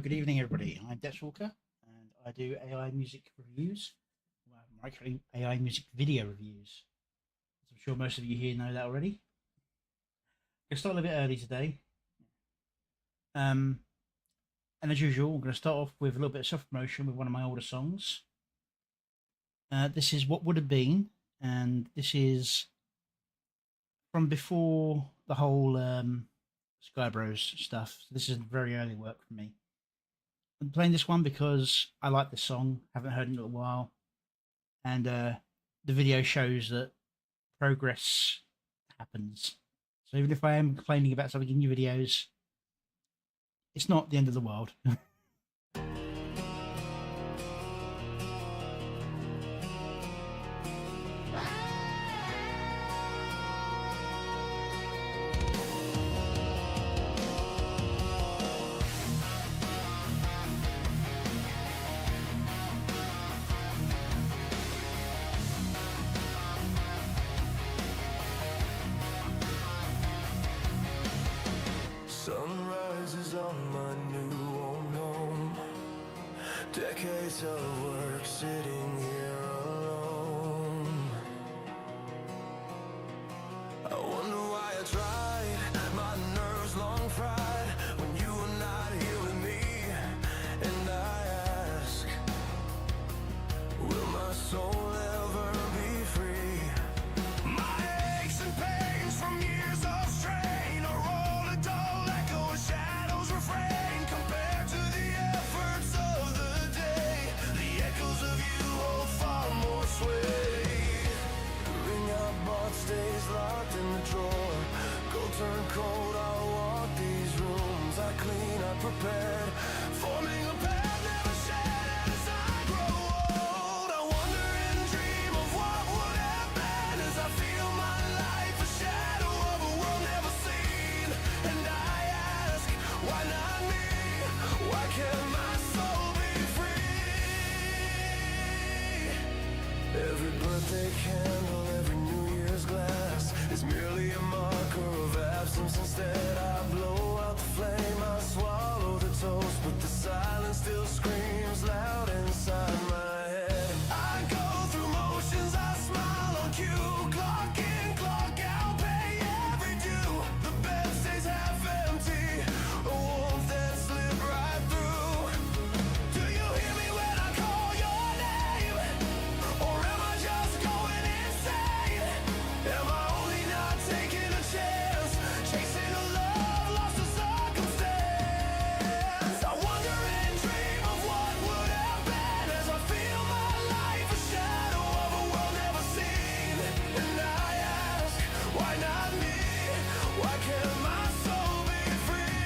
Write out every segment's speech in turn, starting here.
good evening, everybody. I'm Depthswalker, and I do AI music reviews. Well, actually, AI music video reviews. As I'm sure most of you here know that already. I'm going to start a little bit early today. Um, and as usual, I'm going to start off with a little bit of self-promotion with one of my older songs. This is What Would Have Been, and this is from before the whole Sky Bros stuff. So this is very early work for me. I'm playing this one because I like this song, haven't heard it in a while, and the video shows that progress happens. So even if I am complaining about something in new videos, it's not the end of the world. Sunrises on my new home. Decades of work sitting here alone. I wonder why I tried. My nerves long fried when you were not here with me. And I ask, will my soul ever be free? My aches and pains from years of strain are all a dull echo of shadows refrain compared to the efforts of the day. The echoes of you hold far more sway. The ring I bought stays locked in the drawer. Gold turn cold, I'll walk these rooms. I clean, I prepared, forming a path never shed as I grow old. I wonder and dream of what would have been as I feel my life a shadow of a world never seen. And I ask, why not me? Why can't my soul be free? Every birthday candle, every New Year's glass is merely a marker of absence. Instead I blow out the flame, I swallow the toast, but the silence still screams loud inside my head. I go through motions, I smile on cue, clock in, clock out, pay every due. The bed stays half empty, a warmth that slipped right through. Do you hear me when I call your name? Or am I just going insane? Am I only not taking a chance, chasing a love lost to circumstance? I wonder and dream of what would have been as I feel my life a shadow of a world never seen. And I ask, why not me? Why can't my soul be free?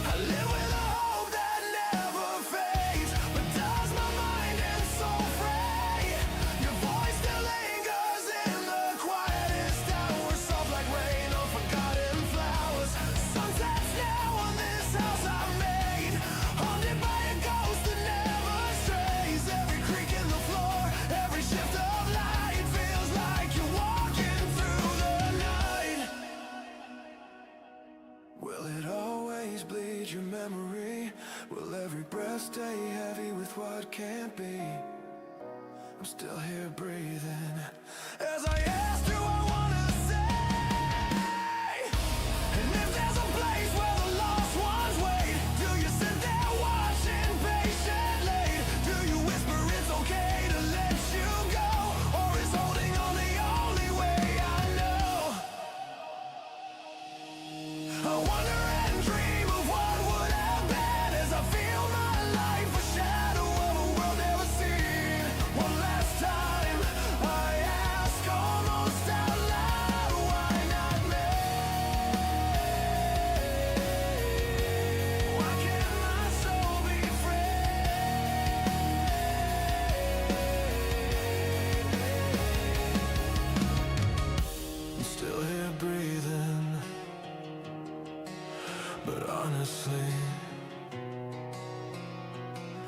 I live with a hope that never fades, but does my mind and soul fray? Your voice still lingers in the quietest hours, soft like rain on forgotten flowers. Sunsets now on this house I made, haunted by a ghost that never strays. Every creak in the floor, every shift of light feels like you're walking through the night. Will it always bleed your memory? Will every breath stay heavy with what can't be? I'm still here breathing as I ask, do I wanna say? And if there's a place where the lost ones wait, do you sit there watching patiently? Do you whisper it's okay to let you go? Or is holding on the only way I know? I wonder and dream of what would have been as I feel my life a shadow of a world never seen. One last time I ask, almost out loud, why not me? Why can't my soul be free? I'm still here breathing, but honestly,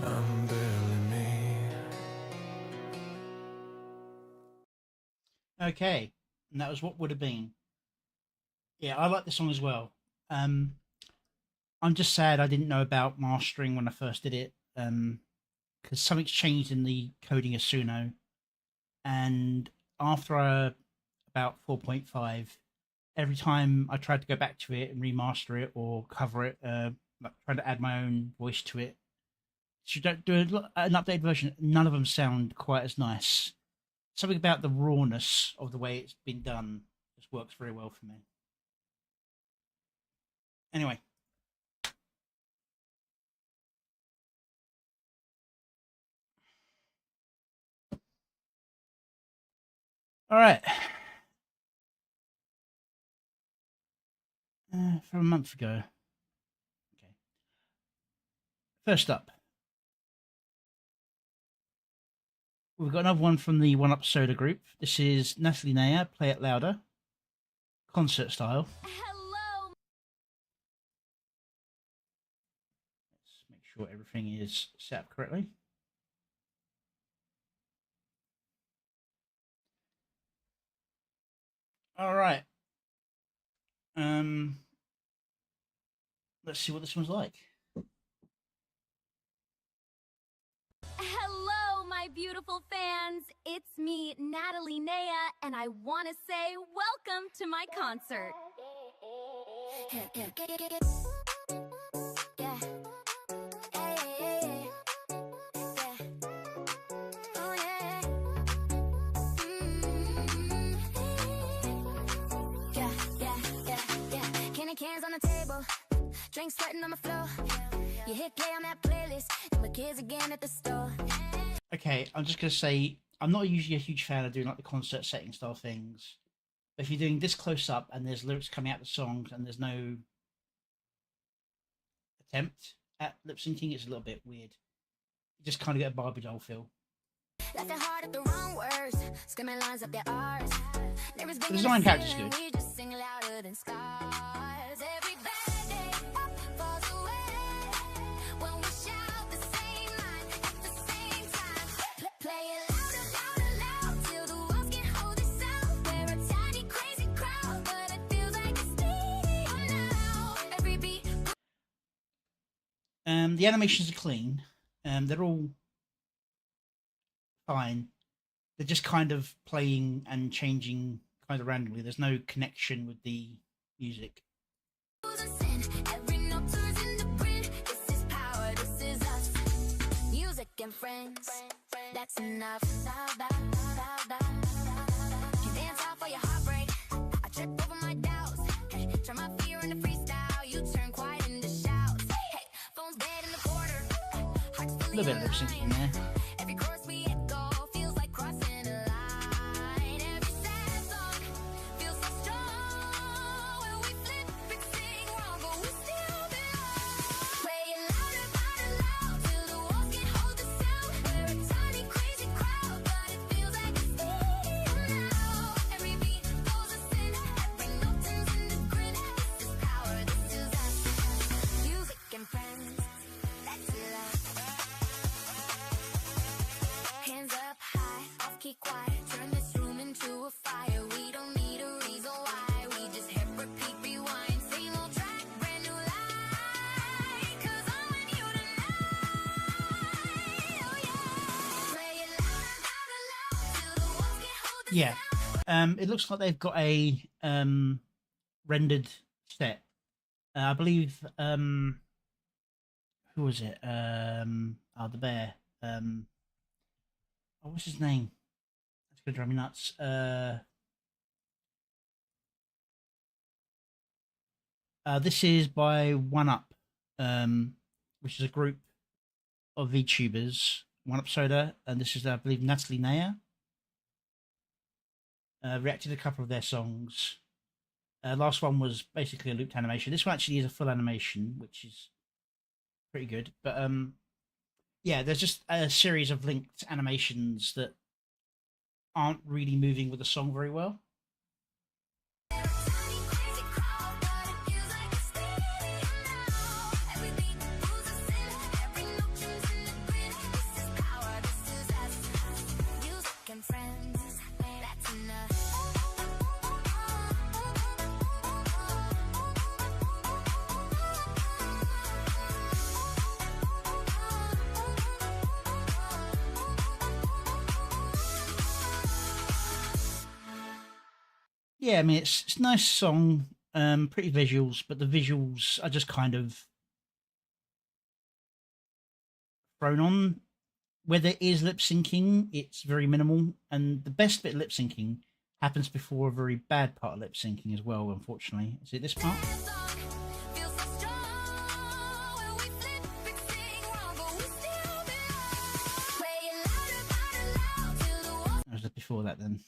I'm barely me. Okay, and that was What Would Have Been. Yeah, I like the song as well. Um, I'm just sad I didn't know about mastering when I first did it, because something's changed in the coding of Suno, and after about 4.5, every time I tried to go back to it and remaster it or cover it, like trying to add my own voice to it, so you don't do an updated version. None of them sound quite as nice. Something about the rawness of the way it's been done just works very well for me. Anyway, all right. From a month ago. Okay. First up, we've got another one from the One Up Soda group. This is Natalie Naya, Play It Louder, concert style. Hello. Let's make sure everything is set up correctly. All right. Let's see what this one's like. Hello, my beautiful fans. It's me, Natalie Naya, and I want to say welcome to my concert. Cans on the table, drinks sweating on the floor. You hit play on that playlist, and my kids again at the store. Okay, I'm just gonna say I'm not usually a huge fan of doing like the concert setting style things. But if you're doing this close up and there's lyrics coming out of the songs and there's no attempt at lip syncing, it's a little bit weird. You just kind of get a Barbie doll feel. Left their heart at the wrong words, skimming lines up their R's. The design character's good. We just sing louder than scars. Every bad day falls away when we shout the same line at the same time. Play it louder, louder, loud till the walls can't hold this out. We're a tiny, crazy crowd, but it feels like a stadium now. Every beat. The animations are clean. They're all fine. They're just kind of playing and changing kind of randomly. There's no connection with the music. Every note turns into print. This is power, this is us. Music and friends, that's enough. You dance out for your heartbreak. I trip over my doubts. Hey, turn my fear into freestyle. You turn quiet into shouts. Hey, phone's dead in the corner. Hearts A fully little bit of lip syncing in there. Every chorus we echo feels like crossing a line. Every sad song feels so strong. When we flip and sing wrong, but we still belong. Play it louder, louder, loud till the walls can't hold the sound. We're a tiny, crazy crowd, but it feels like a stadium now. Every beat pulls us in, every note turns into grit. This is power, this is us. Music and friends, that's love. Hands up high, off key quiet. Turn this room into a fire. We don't need a reason why. We just hit repeat, rewind. Same old track, brand new line. 'Cause I'm with you tonight. Oh yeah. Play it louder, louder, loud till the walls can't hold the Yeah. It looks like they've got a rendered set. I believe who was it? The bear. What's his name? That's gonna drive me nuts. This is by One Up, which is a group of VTubers. One Up Soda, and this is, I believe, Natalie Naya. Reacted to a couple of their songs. Last one was basically a looped animation. This one actually is a full animation, which is pretty good. But yeah, there's just a series of linked animations that aren't really moving with the song very well. Yeah, I mean it's a nice song, pretty visuals, but the visuals are just kind of thrown on. Where there is lip syncing, it's very minimal, and the best bit of lip syncing happens before a very bad part of lip syncing as well. Unfortunately, is it this part? Or was it before that then?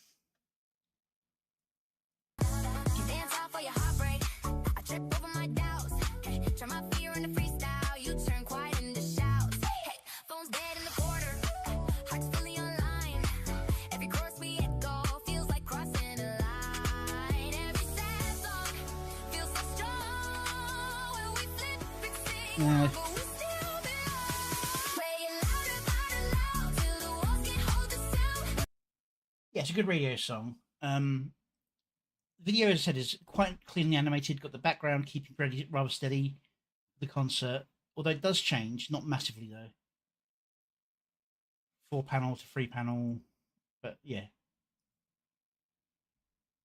Uh, yeah, it's a good radio song. The video, as I said, is quite cleanly animated. Got the background keeping rather steady. The concert, although it does change, not massively though. 4 panel to 3 panel, but yeah,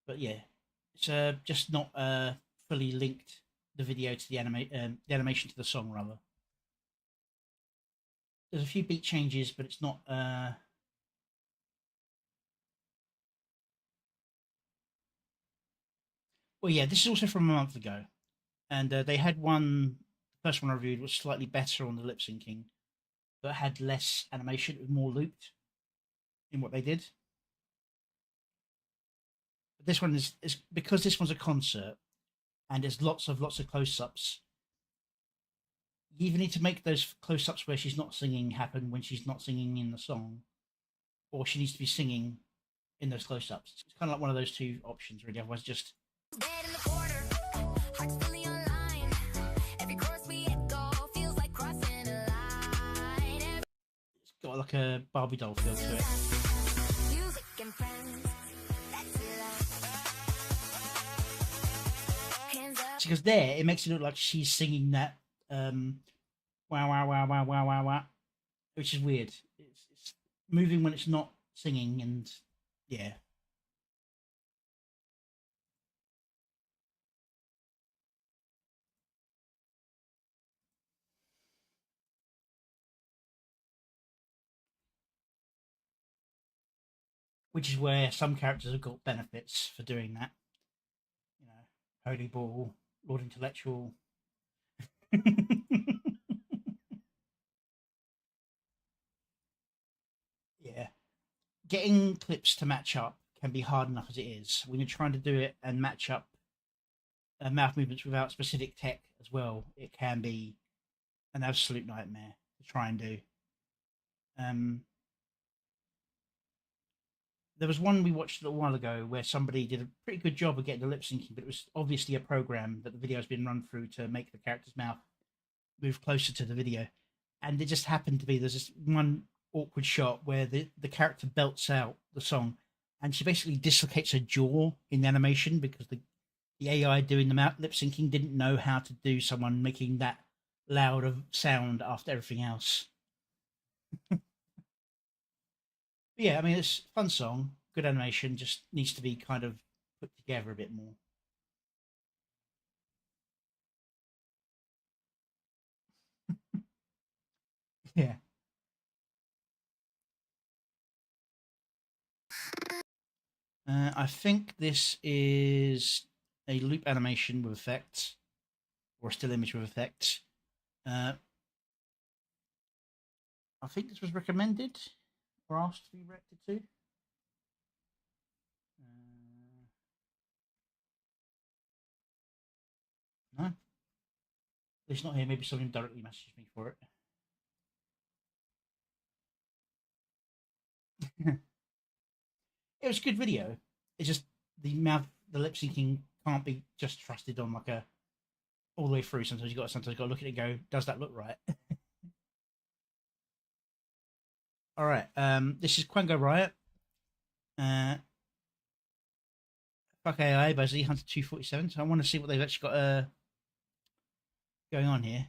it's just not fully linked the video to the the animation to the song rather. There's a few beat changes, but it's not. Well, yeah, this is also from a month ago, and they had one. The first one I reviewed was slightly better on the lip syncing, but had less animation. It was more looped in what they did. But this one is because this one's a concert and there's lots of close ups. You even need to make those close ups where she's not singing happen when she's not singing in the song, or she needs to be singing in those close ups. It's kind of like one of those two options, really. Otherwise, just it's got like a Barbie doll feel to it. Because there, it makes it look like she's singing that wow wow wow wow wow wow wow, which is weird. It's moving when it's not singing, and yeah. Which is where some characters have got benefits for doing that. You know, Holy Ball, Lord Intellectual. Yeah, getting clips to match up can be hard enough as it is. When you're trying to do it and match up mouth movements without specific tech as well, it can be an absolute nightmare to try and do. Um, there was one we watched a little while ago where somebody did a pretty good job of getting the lip syncing, but it was obviously a program that the video has been run through to make the character's mouth move closer to the video. And it just happened to be there's this one awkward shot where the character belts out the song and she basically dislocates her jaw in the animation because the AI doing the lip syncing didn't know how to do someone making that loud of sound after everything else. Yeah, I mean, it's a fun song, good animation, just needs to be kind of put together a bit more. Yeah. I think this is a loop animation with effects, or a still image with effects. Uh, I think this was recommended or asked to be reacted to. No, it's not here. Maybe someone directly messaged me for it. It was a good video. It's just the lip syncing can't be just trusted on like a all the way through. Sometimes you got to look at it and go, does that look right? All right. This is Quango Riot. Uh, Fuck AI by Z Hunter 247. So I want to see what they've actually got going on here.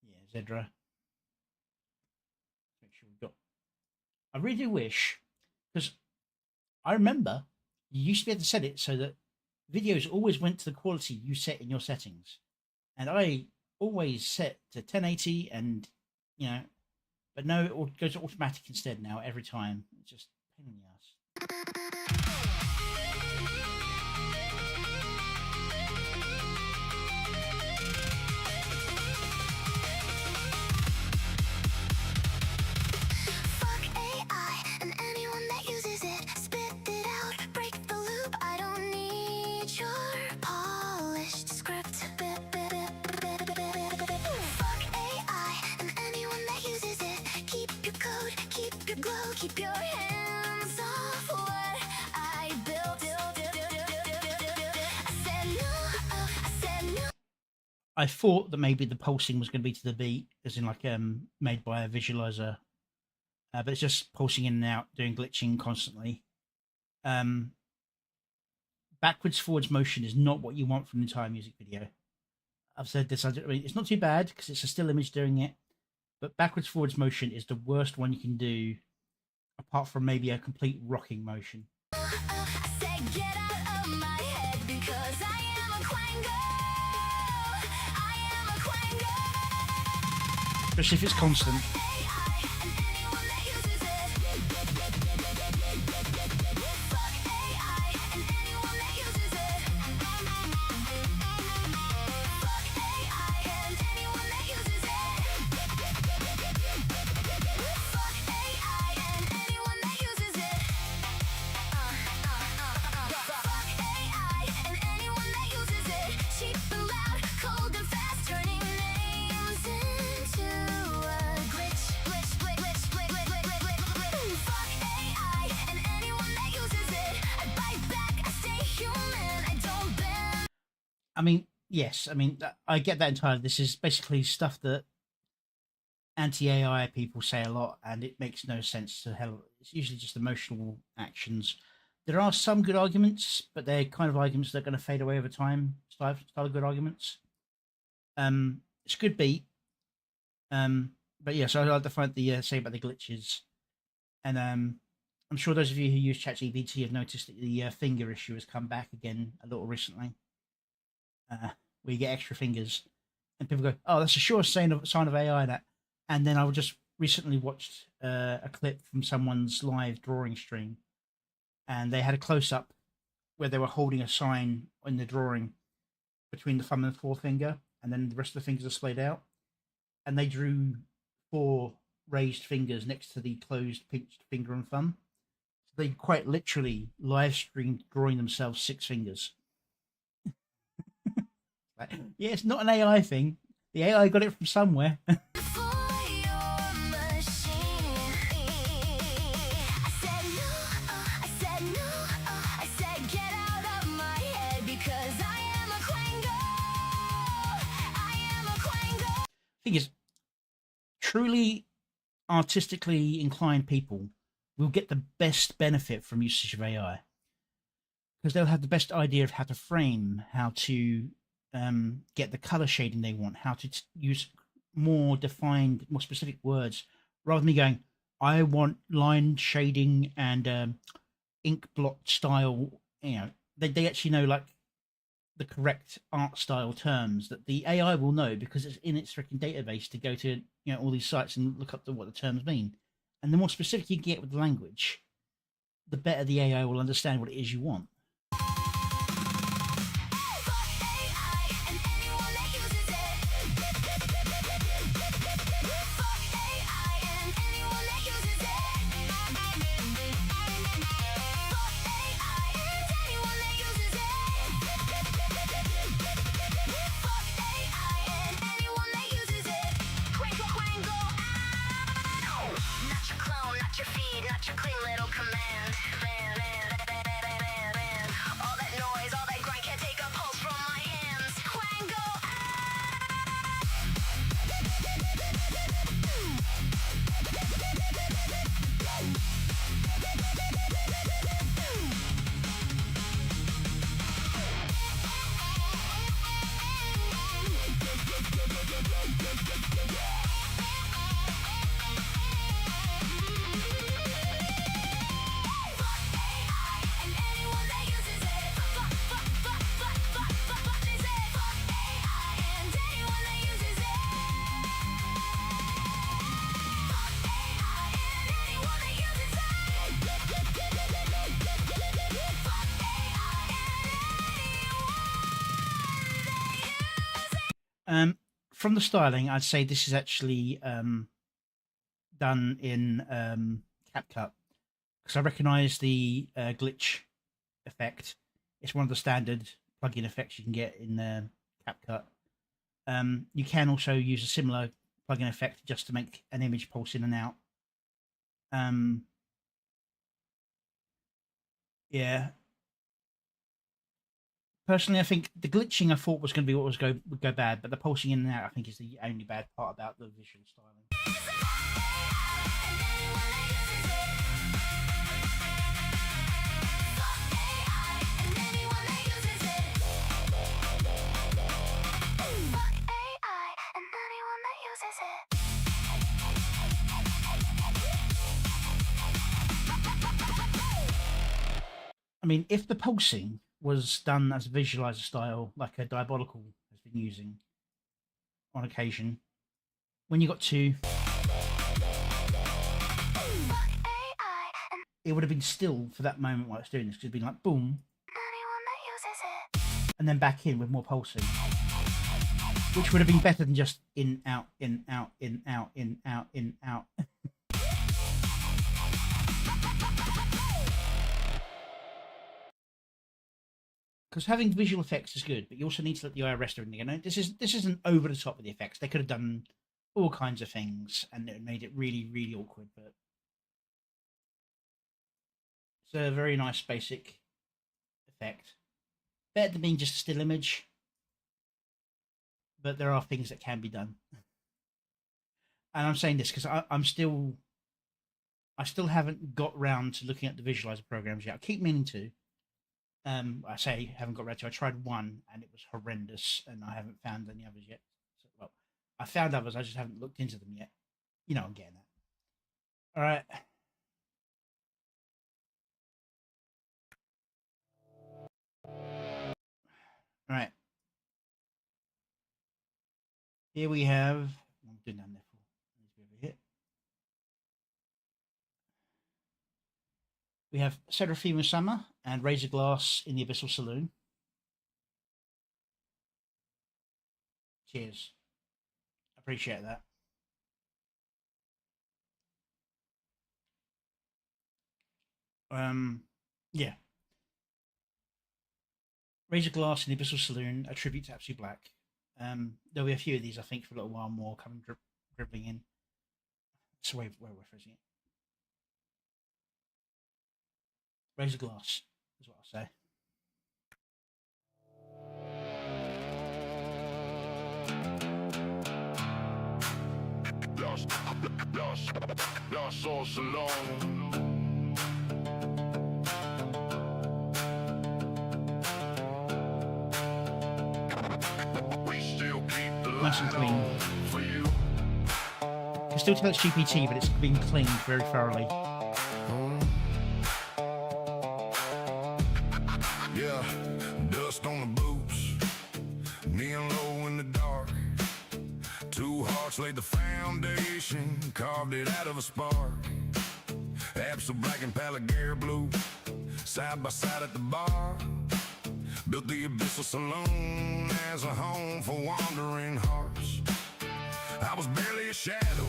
Yeah, Zedra. Make sure we've got. I really do wish, because I remember you used to be able to set it so that videos always went to the quality you set in your settings, and I always set to 1080, and but no, it goes to automatic instead now every time. It's just a pain in the ass. Fuck AI and anyone that uses it. Spit it out, break the loop. I don't need your polished script. Fuck AI and anyone that uses it. Keep your code, keep your glow, keep your hands off what I built. I said no, I said no. I thought that maybe the pulsing was going to be to the beat, as in like made by a visualizer, but it's just pulsing in and out, doing glitching constantly. Backwards forwards motion is not what you want from an entire music video. I've said this. I mean, it's not too bad because it's a still image doing it, but backwards forwards motion is the worst one you can do, apart from maybe a complete rocking motion. I said get out of my head because I am a quango. I am a quango. Especially if it's constant. AI and anyone that uses it. Fuck AI and anyone that uses it. Fuck AI and anyone that uses it. Fuck AI and anyone that uses it. Fuck AI and anyone that uses it. Cheap and loud, cold and fast, turning names into a glitch. Fuck AI and anyone that uses it. I bite back, I stay human, I don't bend. I mean, yes, I mean, I get that entirely. This is basically stuff that anti-AI people say a lot, and it makes no sense to hell. It's usually just emotional actions. There are some good arguments, but they're kind of arguments that are going to fade away over time. Style of good arguments. It's a good beat. But yeah, so I like to find the say about the glitches, and I'm sure those of you who use ChatGPT have noticed that the finger issue has come back again a little recently, where you get extra fingers, and people go, "Oh, that's a sure sign of AI." That, and then I just recently watched a clip from someone's live drawing stream, and they had a close up where they were holding a sign in the drawing between the thumb and the forefinger, and then the rest of the fingers are splayed out, and they drew 4 raised fingers next to the closed pinched finger and thumb. So they quite literally live streamed drawing themselves 6 fingers. Yeah, it's not an AI thing. The AI got it from somewhere. For your machine. I said no, I said no, I said get out of my head because I am a quango. I am a quango. Thing is, truly artistically inclined people will get the best benefit from usage of AI, because they'll have the best idea of how to frame, how to get the color shading they want, how to use more defined, more specific words, rather than me going, I want line shading and ink blot style. They actually know like the correct art style terms that the AI will know, because it's in its freaking database to go to all these sites and look up what the terms mean. And the more specific you get with the language, the better the AI will understand what it is you want. Fuck AI and anyone that uses it. Fuck AI and anyone that uses it. Fuck AI and anyone that uses it. Fuck AI and anyone that uses it. Quango, quango, not your clone, not your feed, not your clean little command. From the styling, I'd say this is actually done in CapCut, because I recognise the glitch effect. It's one of the standard plugin effects you can get in CapCut. You can also use a similar plugin effect just to make an image pulse in and out. Yeah. Personally, I think the glitching I thought was going to be what would go bad, but the pulsing in and out I think is the only bad part about the visual styling. I mean, if the pulsing was done as a visualizer style, like a Diabolical has been using on occasion, when you got to, it would have been still for that moment while it's doing this, because it'd been like boom, and then back in with more pulsing, which would have been better than just in, out, in, out, in, out, in, out, in, out. Because having visual effects is good, but you also need to let the eye rest everything. And this isn't over the top with the effects. They could have done all kinds of things, and it made it really, really awkward. But it's a very nice basic effect, better than being just a still image. But there are things that can be done, and I'm saying this because I still haven't got round to looking at the visualizer programs yet. I keep meaning to. I say haven't got around to. I tried one and it was horrendous, and I haven't found any others yet. So, well, I found others, I just haven't looked into them yet. You know, I'm getting that. All right. All right. Here we have. I'm doing that there for. Here. We have Seraphima Summer and Razor Glass in the Abyssal Saloon. Cheers. Appreciate that. Yeah. Razor Glass in the Abyssal Saloon, a tribute to Absolute Black. There'll be a few of these, I think, for a little while more coming dribbling in. That's the way we're phrasing it. Razor Glass is what I'll say. Lost souls alone. We still keep the Nice and clean. for you. You can still tell it's GPT, but it's been cleaned very thoroughly. Yeah, dust on the boots, kneeling low in the dark. Two hearts laid the foundation, carved it out of a spark. Absolute Black and Palagare Blue, side by side at the bar. Built the Abyssal Saloon as a home for wandering hearts. I was barely a shadow,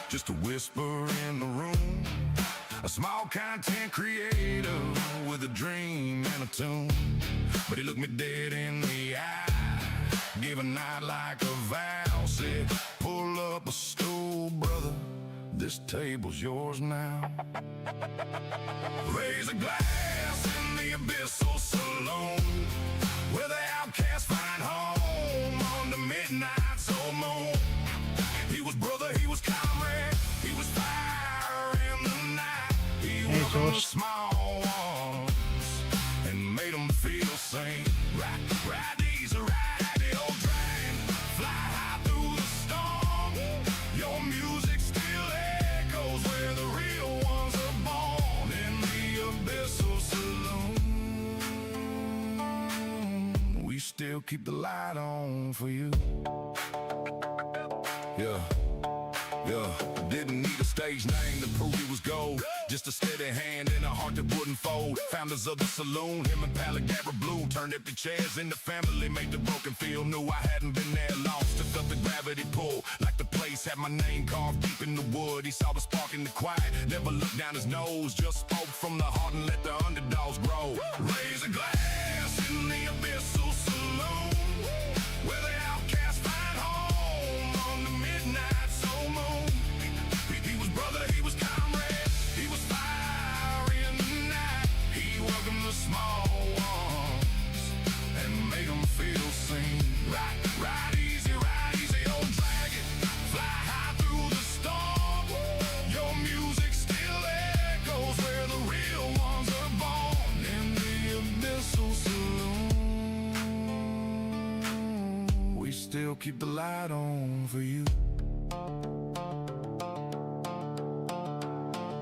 just a whisper in the room. A small content creator with a dream and a tune. But he looked me dead in the eye, gave a night like a vow, said, pull up a stool, brother, this table's yours now. Raise a glass in the Abyssal Saloon, where the outcasts find home on the midnight soul moon. He was brother, he was comrade, he was fire in the night. He welcomed the small ones and made them feel sane. Ride these, ride the old train, fly high through the storm. Your music still echoes where the real ones are born, in the Abyssal Saloon. We still keep the light on for you. Yeah. Yeah, didn't need a stage name to prove he was gold. Just a steady hand and a heart that wouldn't fold. Founders of the saloon, him and Palagara Blue turned empty chairs into family, made the broken feel new. I hadn't been there long, stood up the gravity pull. Like the place had my name carved deep in the wood. He saw the spark in the quiet, never looked down his nose. Just spoke from the heart and let the underdogs grow. Raise a glass in the abyssal saloon, where the outcasts find home on the midnight soul moon. He was brother, he was comrade, he was fire in the night. He welcomed the small ones and made them feel seen. Ride easy, old dragon, fly high through the storm. Your music still echoes where the real ones are born, in the abyssal saloon. We still keep the light on for you.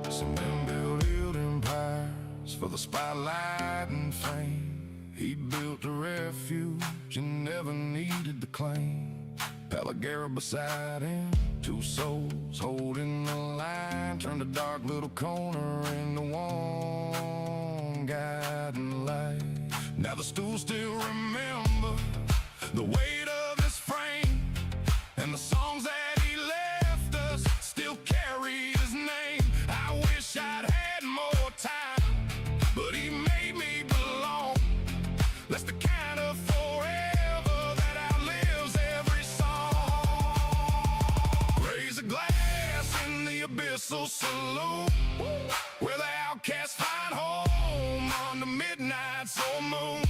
Some men built empires for the spotlight and fame. He built a refuge and never needed the claim. Palagara beside him, two souls holding the line. Turned a dark little corner into one guiding light. Now the stool still remember the weight of his frame, and the songs that he left us still carry his name. I wish I'd had more time, but he made me belong. That's the kind of forever that outlives every song. Raise a glass in the abyssal saloon, where the outcasts find home on the midnight soul moon.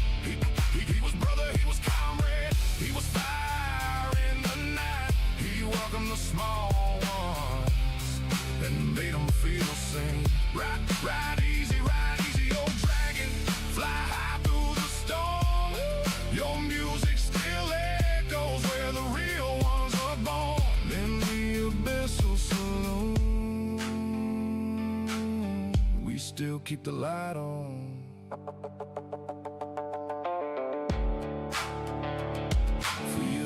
He was brother, he was comrade, he was fire in the night. He welcomed the small ones and made them feel seen. Ride easy, old dragon, fly high through the storm. Your music still echoes where the real ones are born, in the abyssal saloon. We still keep the light on for you.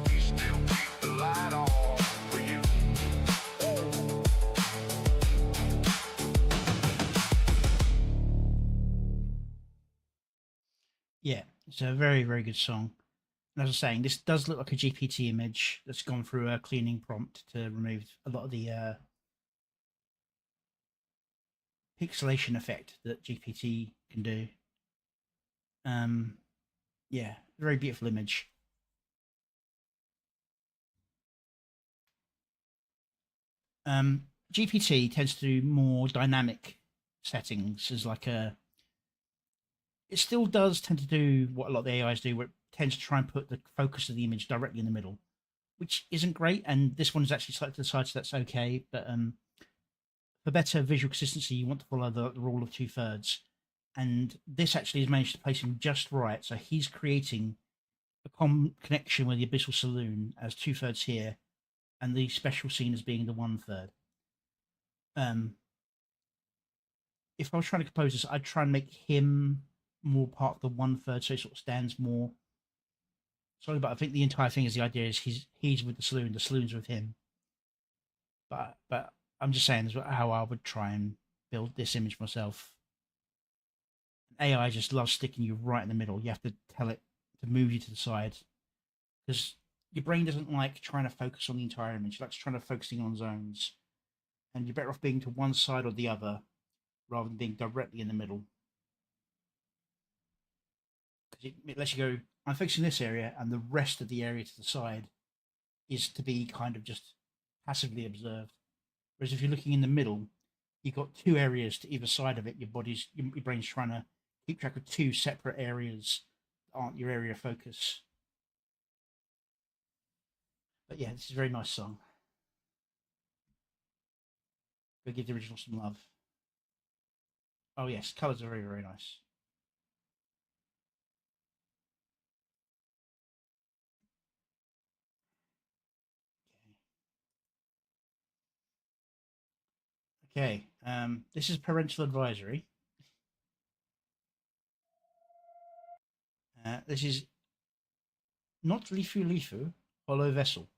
We still keep the light on for you. Yeah, it's a very, very good song. And as I was saying, this does look like a GPT image that's gone through a cleaning prompt to remove a lot of the pixelation effect that GPT can do. Yeah, very beautiful image. GPT tends to do more dynamic settings as like a. It still does tend to do what a lot of the AIs do, where it tends to try and put the focus of the image directly in the middle, which isn't great. And this one is actually slightly to the side, so that's okay. But for better visual consistency, you want to follow the rule of 2/3. And this actually has managed to place him just right. So he's creating a connection with the Abyssal Saloon as 2/3 here, and the special scene as being the 1/3. If I was trying to compose this, I'd try and make him more part of the 1/3, so he sort of stands more. Sorry, but I think the entire thing is the idea is he's with the saloon's with him. But I'm just saying how I would try and build this image myself. AI just loves sticking you right in the middle. You have to tell it to move you to the side, because your brain doesn't like trying to focus on the entire image. It likes trying to focusing on zones, and you're better off being to one side or the other rather than being directly in the middle. Because it lets you go, I'm focusing this area, and the rest of the area to the side is to be kind of just passively observed. Whereas if you're looking in the middle, you've got two areas to either side of it. Your brain's trying to keep track of two separate areas that aren't your area of focus. But yeah, this is a very nice song. Go give the original some love. Oh yes, colours are very, very nice. Okay, this is parental advisory. This is not Lifu Lifu, Hollow Vessel.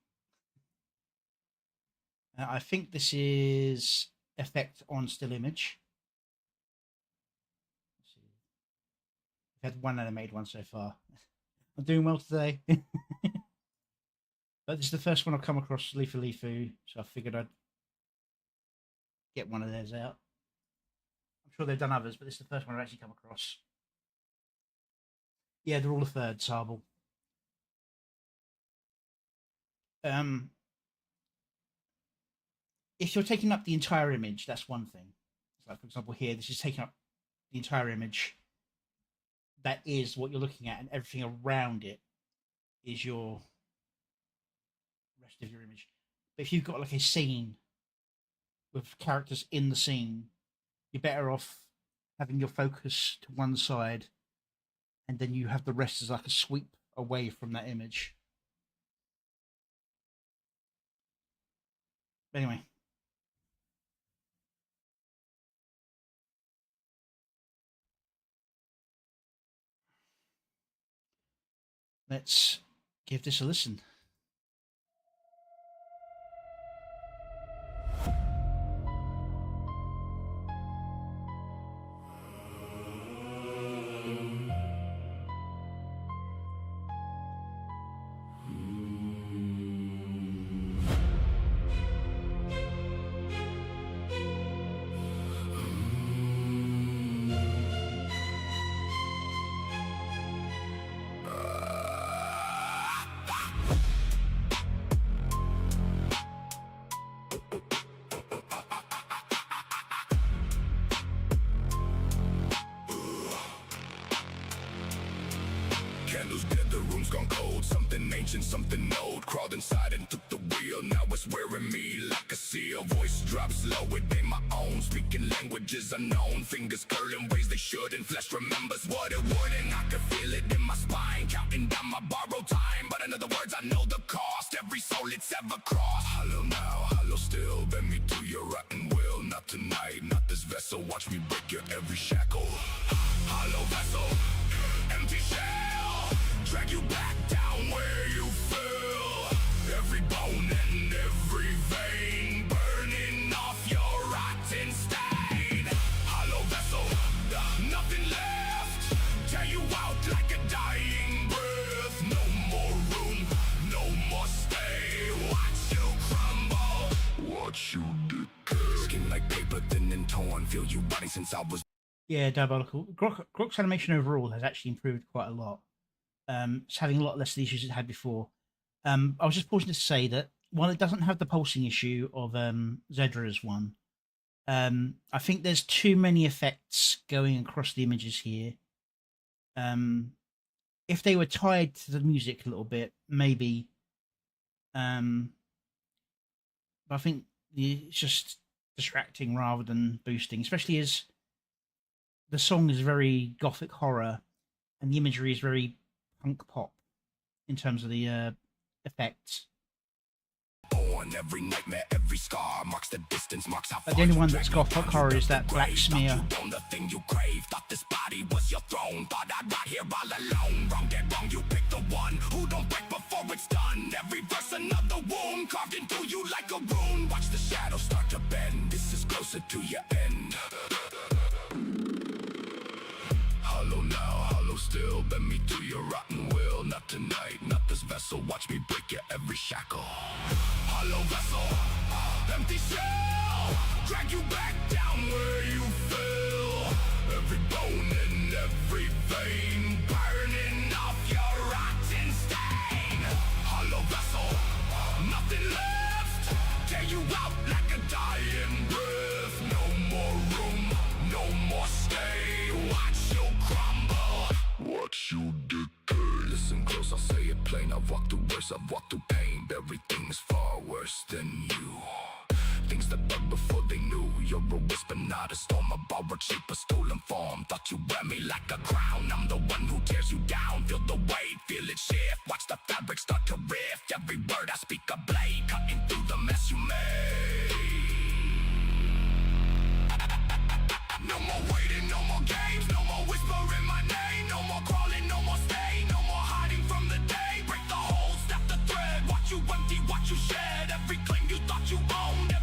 I think this is effect on still image. Let's see. We've had one animated one so far. I'm doing well today. But this is the first one I've come across, Leafy Leafoo, so I figured I'd get one of theirs out. I'm sure they've done others, but this is the first one I've actually come across. Yeah, they're all a third, Sable. If you're taking up the entire image, that's one thing. So like, for example, here, this is taking up the entire image. That is what you're looking at, and everything around it is your rest of your image. But if you've got like a scene with characters in the scene, you're better off having your focus to one side, and then you have the rest as like a sweep away from that image. But anyway. Let's give this a listen. Candles dead, the room's gone cold. Something ancient, something old. Crawled inside and took the wheel. Now it's wearing me like a seal. Voice drops low, it ain't my own. Speaking languages unknown. Fingers curling ways they shouldn't. Flesh remembers what it wouldn't. I can feel it in my spine. Counting down my borrowed time. But in other words, I know the cost. Every soul it's ever crossed. Hollow now, hollow still. Bend me to your rotten will. Not tonight, not this vessel. Watch me break your every shackle. Hollow vessel, empty shell. Drag you back down where you fell. Every bone and every vein burning off your rotten stain. Hollow vessel, nothing left. Tear you out like a dying breath. No more room, no more stay. Watch you crumble, watch you decay. Skin like paper, thin and torn. Feel you rotting since I was. Yeah, diabolical. Grok's animation overall has actually improved quite a lot. It's having a lot less of the issues it had before. I was just pausing to say that while it doesn't have the pulsing issue of Zedra's one, I think there's too many effects going across the images here. If they were tied to the music a little bit, maybe. But I think it's just distracting rather than boosting, especially as the song is very gothic horror and the imagery is very punk pop in terms of the effects. Every nightmare, every scar marks the distance, marks how the only one that's gothic horror is that black smear. The thing you crave, thought this body was your throne, thought I'd ride here all alone. Wrong, dead wrong, you pick the one who don't break before it's done. Every verse another wound carved into you like a rune. Watch the shadows start to bend. This is closer to your end. Hollow now, hollow still. Bend me to your rotten will. Not tonight, not this vessel. Watch me break your every shackle. Hollow vessel, empty shell. Drag you back down where you fell. Every bone and every vein burning off your rotten stain. Hollow vessel, nothing left. Tear you out like a dying breath. No more room, no more stay. Watch you crumble, watch you decay. Listen close, I'll say it plain. I've walked through worse, I've walked through pain. Everything's far worse than you. Things that bug before they knew. You're a whisper, not a storm. A borrowed shape, a stolen form. Thought you wear me like a crown. I'm the one who tears you down. Feel the weight, feel it shift. Watch the fabric start to rift. Every word I speak a blade, cutting through the mess you made. No more waiting, no more games. No more whispering my name. No more crawling, no more stay. No more hiding from the day. Break the whole, snap the thread. Watch you empty, watch you shed. Every claim you thought you owned.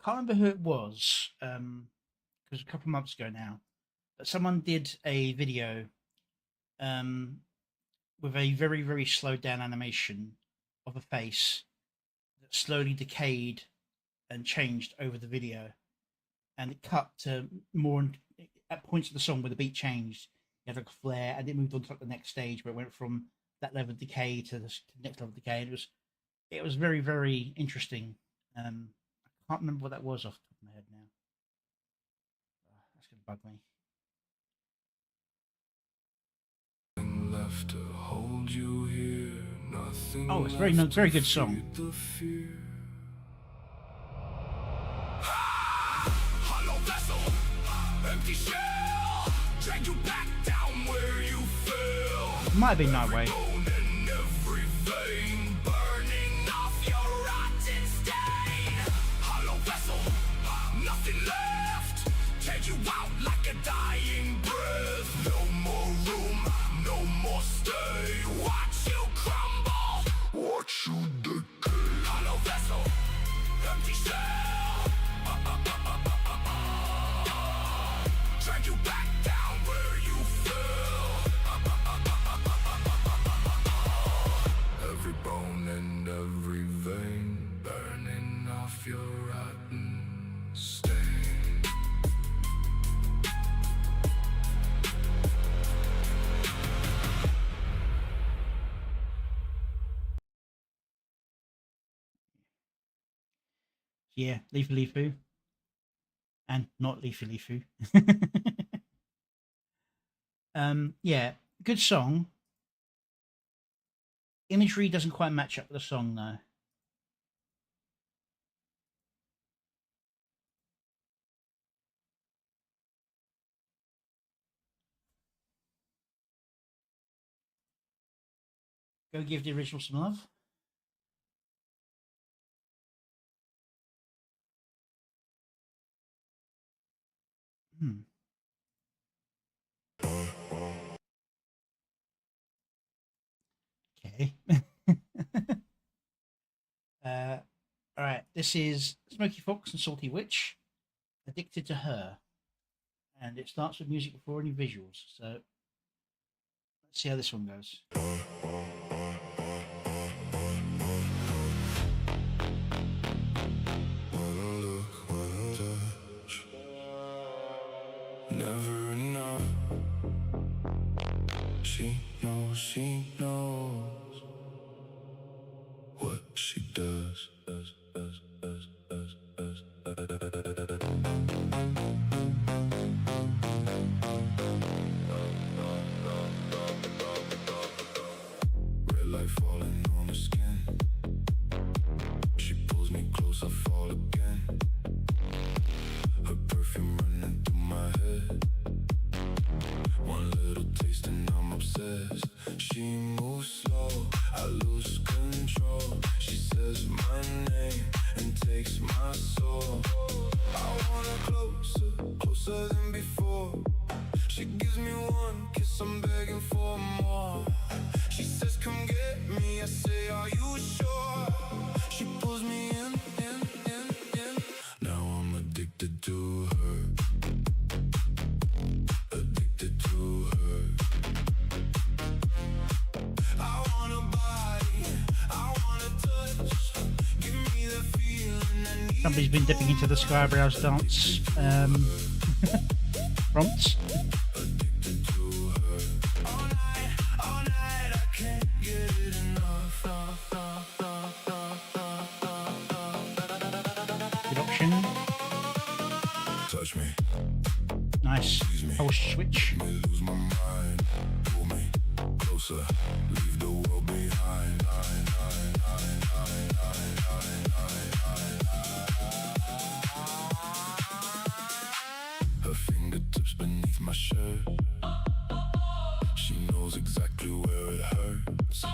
can't remember who it was, because a couple of months ago now, but someone did a video with a very, very slowed down animation of a face that slowly decayed and changed over the video, and it cut to more at points of the song where the beat changed. You had like a flare, and it moved on to like the next stage where it went from that level of decay to the next level of decay. And it was very, very interesting. I can't remember what that was off the top of my head now. That's gonna bug me. Left to hold you here, nothing. Oh, it's a very good song. Hollow vessel, empty shell, drag you back down where you fell. Might have been Nightway. Bone in every vein, burning off your rotten stain. Hollow vessel, nothing left, take you out like a dying breath. No more room, no more stay. Watch you crumble, watch you decay. Hollow vessel, empty shell. Drag you back down where you fell. Every bone and every vein, burning off your rotten stain. Yeah, Leafy Leafoo. And not Leafy Leafoo. Yeah, good song. Imagery doesn't quite match up with the song though. Go give the original some love. Okay. All right. This is Smoky Fox and Salty Witch, Addicted to Her, and it starts with music before any visuals. So let's see how this one goes. Never enough. She knows what she does. Red light falling on her skin. She pulls me close, I fall again. Her perfume running through my head. One little taste and I'm obsessed. She moves slow, I lose control. She says my name and takes my soul. I want her closer, closer than before. She gives me one kiss, I'm begging for more. She says come get me, I say are you sure? She pulls me in. Now I'm addicted to her. Addicted to her. I want a body, I want a touch. Give me the feeling I need. Somebody's been dipping into the Skybrow's dance prompts. Addicted to her. All night, I can't get it enough. Good option. Touch me, Nice. Pulse switch. me lose my mind. Pull me closer, leave the world behind. Her fingertips beneath my shirt. She knows exactly where it hurts.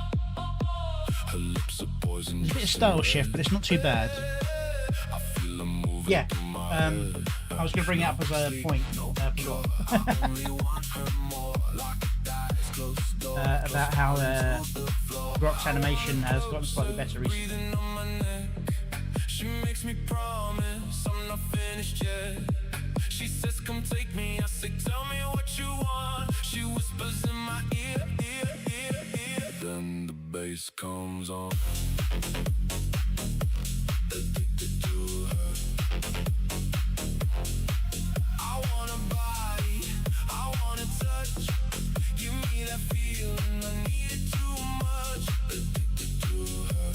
Her lips are poison. It's a bit of style shift, but it's not too bad. I feel them moving Yeah. through my head. I was going to bring it up as a point. About how Rock's animation has gotten slightly better recently. She makes me promise I'm not finished yet. She says, come take me. I say, tell me what you want. She whispers in my ear, ear, ear, ear. Then the bass comes on. Addicted to her. I want a body, I want a touch. Give me that feeling, I need it too much. Addicted to her.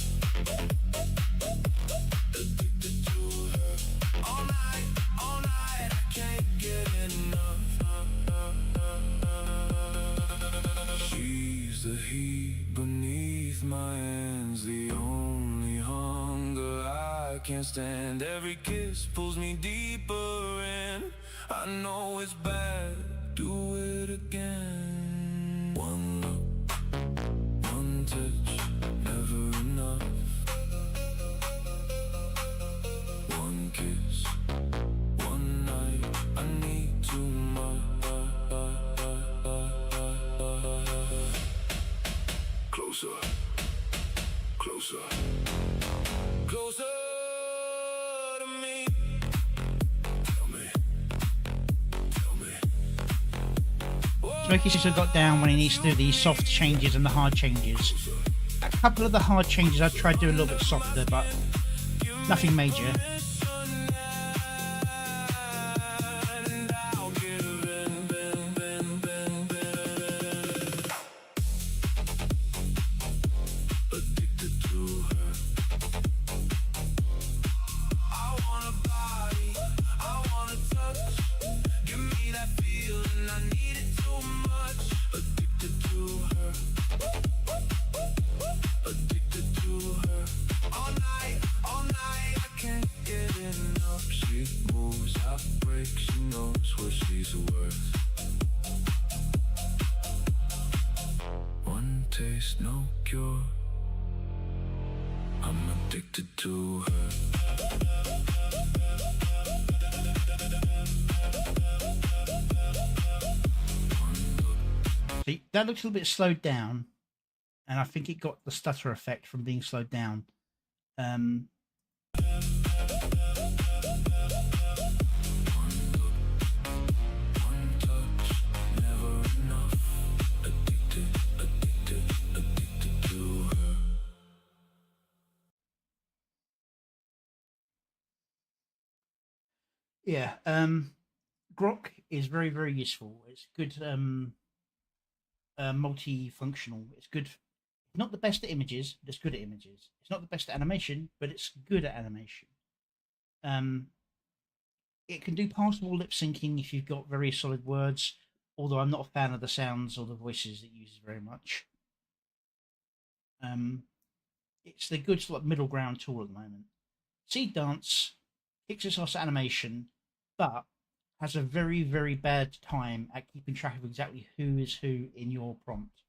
Addicted to her. All night, I can't get enough. She's the heat beneath my hands, the only hunger I can't stand. Every kiss pulls me deeper in. I know it's bad, do it again. One look, one touch, never enough. One kiss, one night, I need too much. Closer, closer, closer to me. Tell me. Smokey Sister got down when he needs to do the soft changes and the hard changes. A couple of the hard changes I tried to do a little bit softer, but nothing major. Taste, no cure. I'm addicted to her. See, that looks a little bit slowed down, and I think it got the stutter effect from being slowed down. Yeah, Grok is very, very useful. It's good, multifunctional. It's good. Not the best at images, but it's good at images. It's not the best at animation, but it's good at animation. It can do passable lip syncing if you've got very solid words, although I'm not a fan of the sounds or the voices it uses very much. It's the good sort of middle ground tool at the moment. Seed Dance kicks its ass at animation, but has a very, very bad time at keeping track of exactly who is who in your prompt.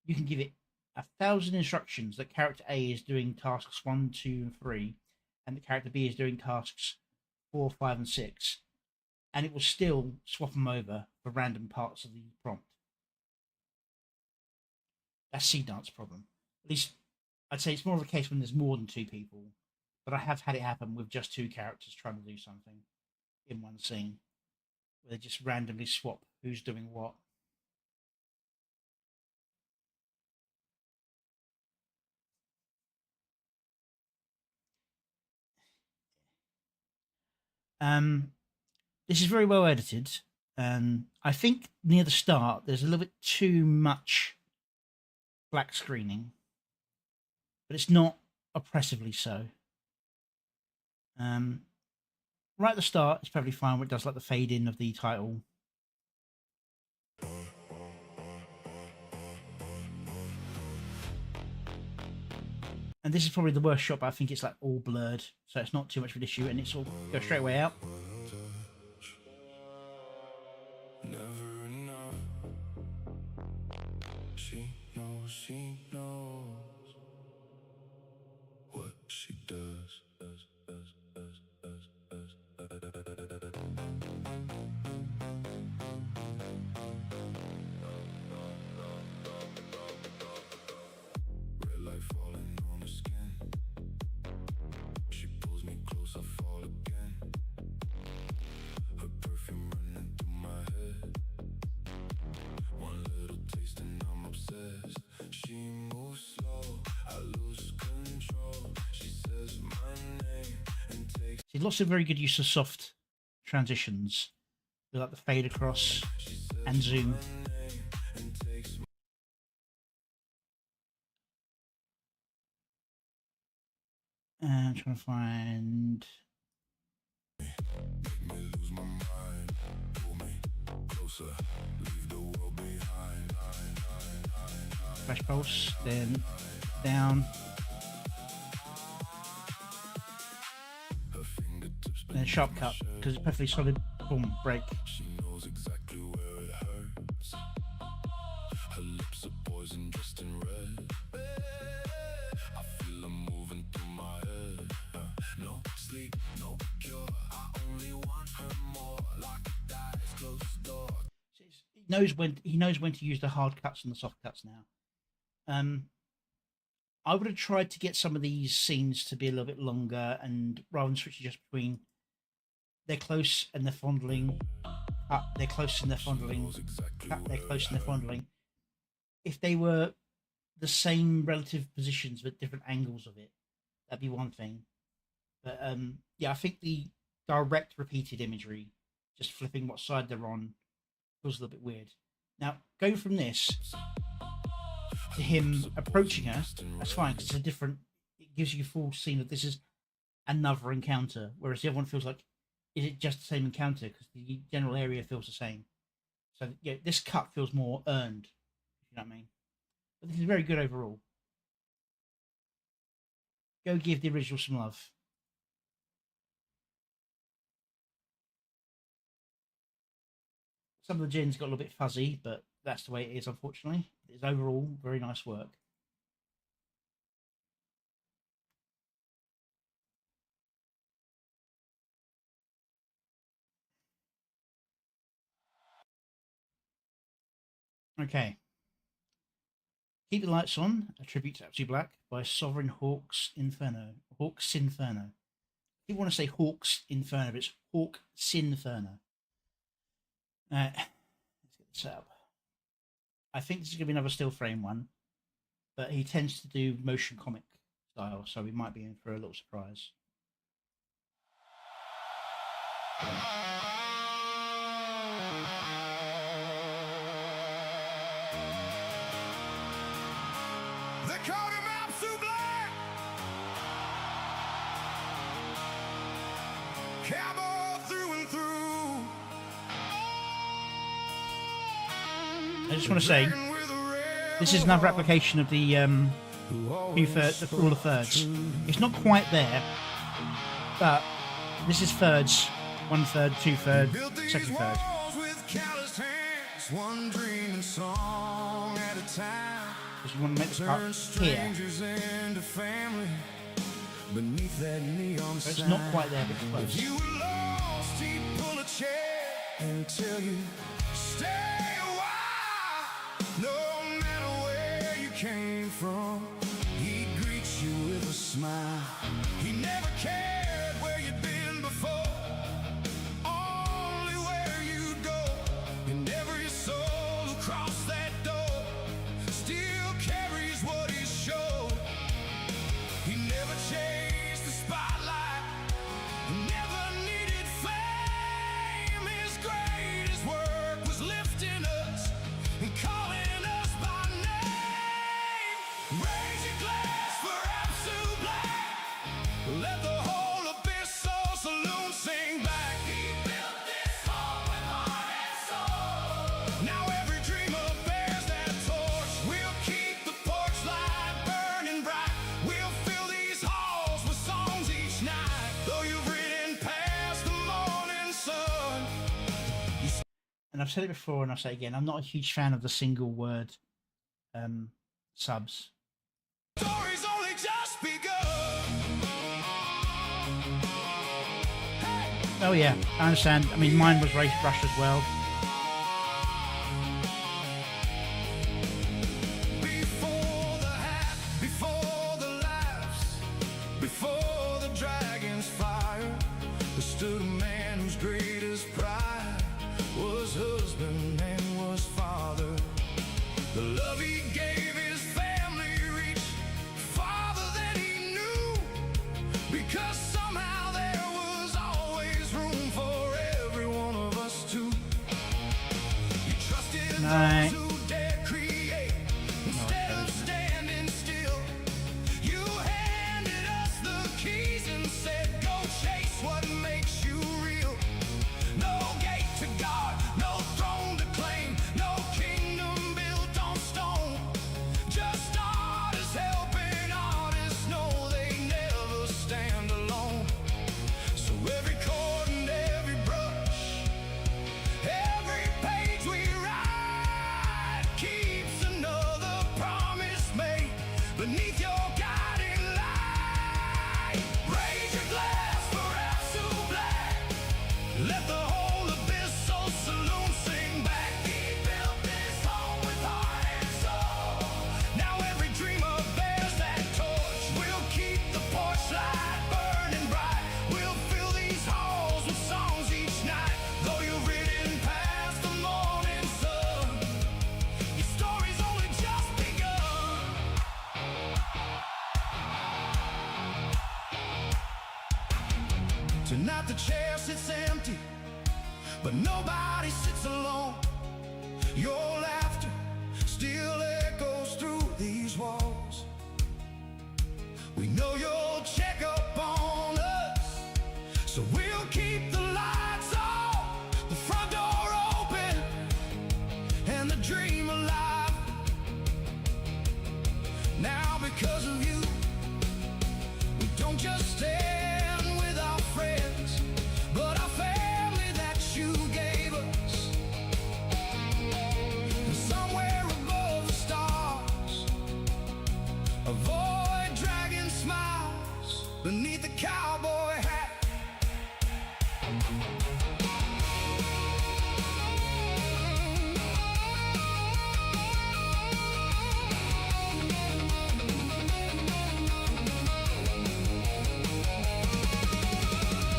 You can give it 1,000 instructions that character A is doing tasks 1, 2, and 3, and the character B is doing tasks 4, 5, and 6, and it will still swap them over for random parts of the prompt. That's Seed Dance problem. At least I'd say it's more of a case when there's more than 2 people, but I have had it happen with just 2 characters trying to do something in one scene, where they just randomly swap who's doing what. This is very well edited. I think near the start there's a little bit too much black screening, but it's not oppressively so. Right at the start, it's probably fine where it does like the fade in of the title. And this is probably the worst shot, but I think it's like all blurred, so it's not too much of an issue, and it's all go straight away out. Never enough. She knows what she does. Red light falling on her skin. She pulls me She moves slow, I lose control. She says my name and takes. See, lots of very good use of soft transitions, like the fade across and zoom. And I'm trying to find. Flash pulse, then down, then sharp cut because it's perfectly solid. Boom, break. She knows exactly where it hurts. Her lips are poison dressed in red. I feel her moving through my head. No sleep, no cure. I only want her more. Like a dice, close the door. He knows when to use the hard cuts and the soft cuts now. I would have tried to get some of these scenes to be a little bit longer, and rather than switching just between they're close and they're fondling, cut, they're close and they're fondling, cut, they're close and they're fondling. If they were the same relative positions but different angles of it, that'd be one thing. But yeah, I think the direct repeated imagery, just flipping what side they're on, feels a little bit weird. Now, going from this to him approaching her, that's fine because it's a different. It gives you a full scene of this is another encounter, whereas the other one feels like, is it just the same encounter? Because the general area feels the same. So yeah, this cut feels more earned. You know what I mean? But this is very good overall. Go give the original some love. Some of the gins got a little bit fuzzy, but that's the way it is, unfortunately. It's overall very nice work. Okay. Keep the Lights On, a tribute to Absolutely Black by Sovereign Hawks Inferno. Hawks Inferno. People want to say Hawks Inferno, but it's Hawk Sinferno. Let's get this up. I think this is going to be another still frame one, but he tends to do motion comic style, so we might be in for a little surprise. They call him Absolute Black. Cowboy through and through. I just want to say, this is another application of the the rule of thirds. It's not quite there, but this is thirds. 1/3, 2/3, second third. One dreaming song at a time. Because you want to make this part here. Beneath that neon So it's not quite there, but it's close. You were lost, he'd pull a chair and tell you, stay a while. No matter where you came from, he'd greet you with a smile. He never cared where you'd been before, only where you'd go. And every soul who crossed that door still carries what he showed. He never chased the spotlight, he never needed fame. His greatest work was lifting us and calling us by name. Raise your glass for Absolute Black. Let the whole abyssal saloon sing back. He built this home with heart and soul. Now every dreamer bears that torch. We'll keep the porch light burning bright. We'll fill these halls with songs each night. Though you've ridden past the morning sun. And I've said it before and I'll say it again, I'm not a huge fan of the single word subs. Story's only just begun. Oh yeah, I understand. I mean, mine was race rushed as well. Before the hat, before the laughs, before the dragon's fire, there stood a man whose greatest pride was husband and was father. The love he gave his family Right. those who dare create instead of standing still. You handed us the keys and said, go chase what makes you real. No gate to God, no throne to claim, no kingdom built on stone. Just artists helping artists know they never stand alone. So every chord and every brush, every page we write keeps another promise made beneath your guiding light. Raise your glass for absolute black. Let the whole abyssal saloon sing back. He built this home with heart and soul. Now every dreamer bears that torch. We'll keep the porch light burning bright. We'll fill these halls with songs each night. Though you've ridden past the morning sun, your story's only just begun. Tonight the chair sits empty, but nobody sits alone. Your laughter still echoes through these walls. We know you'll check up on us, so we'll keep the lights on, the front door open, and the dream alive. Now because of you, we don't just stand with our friends, but our family that you gave us. And somewhere above the stars, avoid dragging smiles beneath the cowboy hat.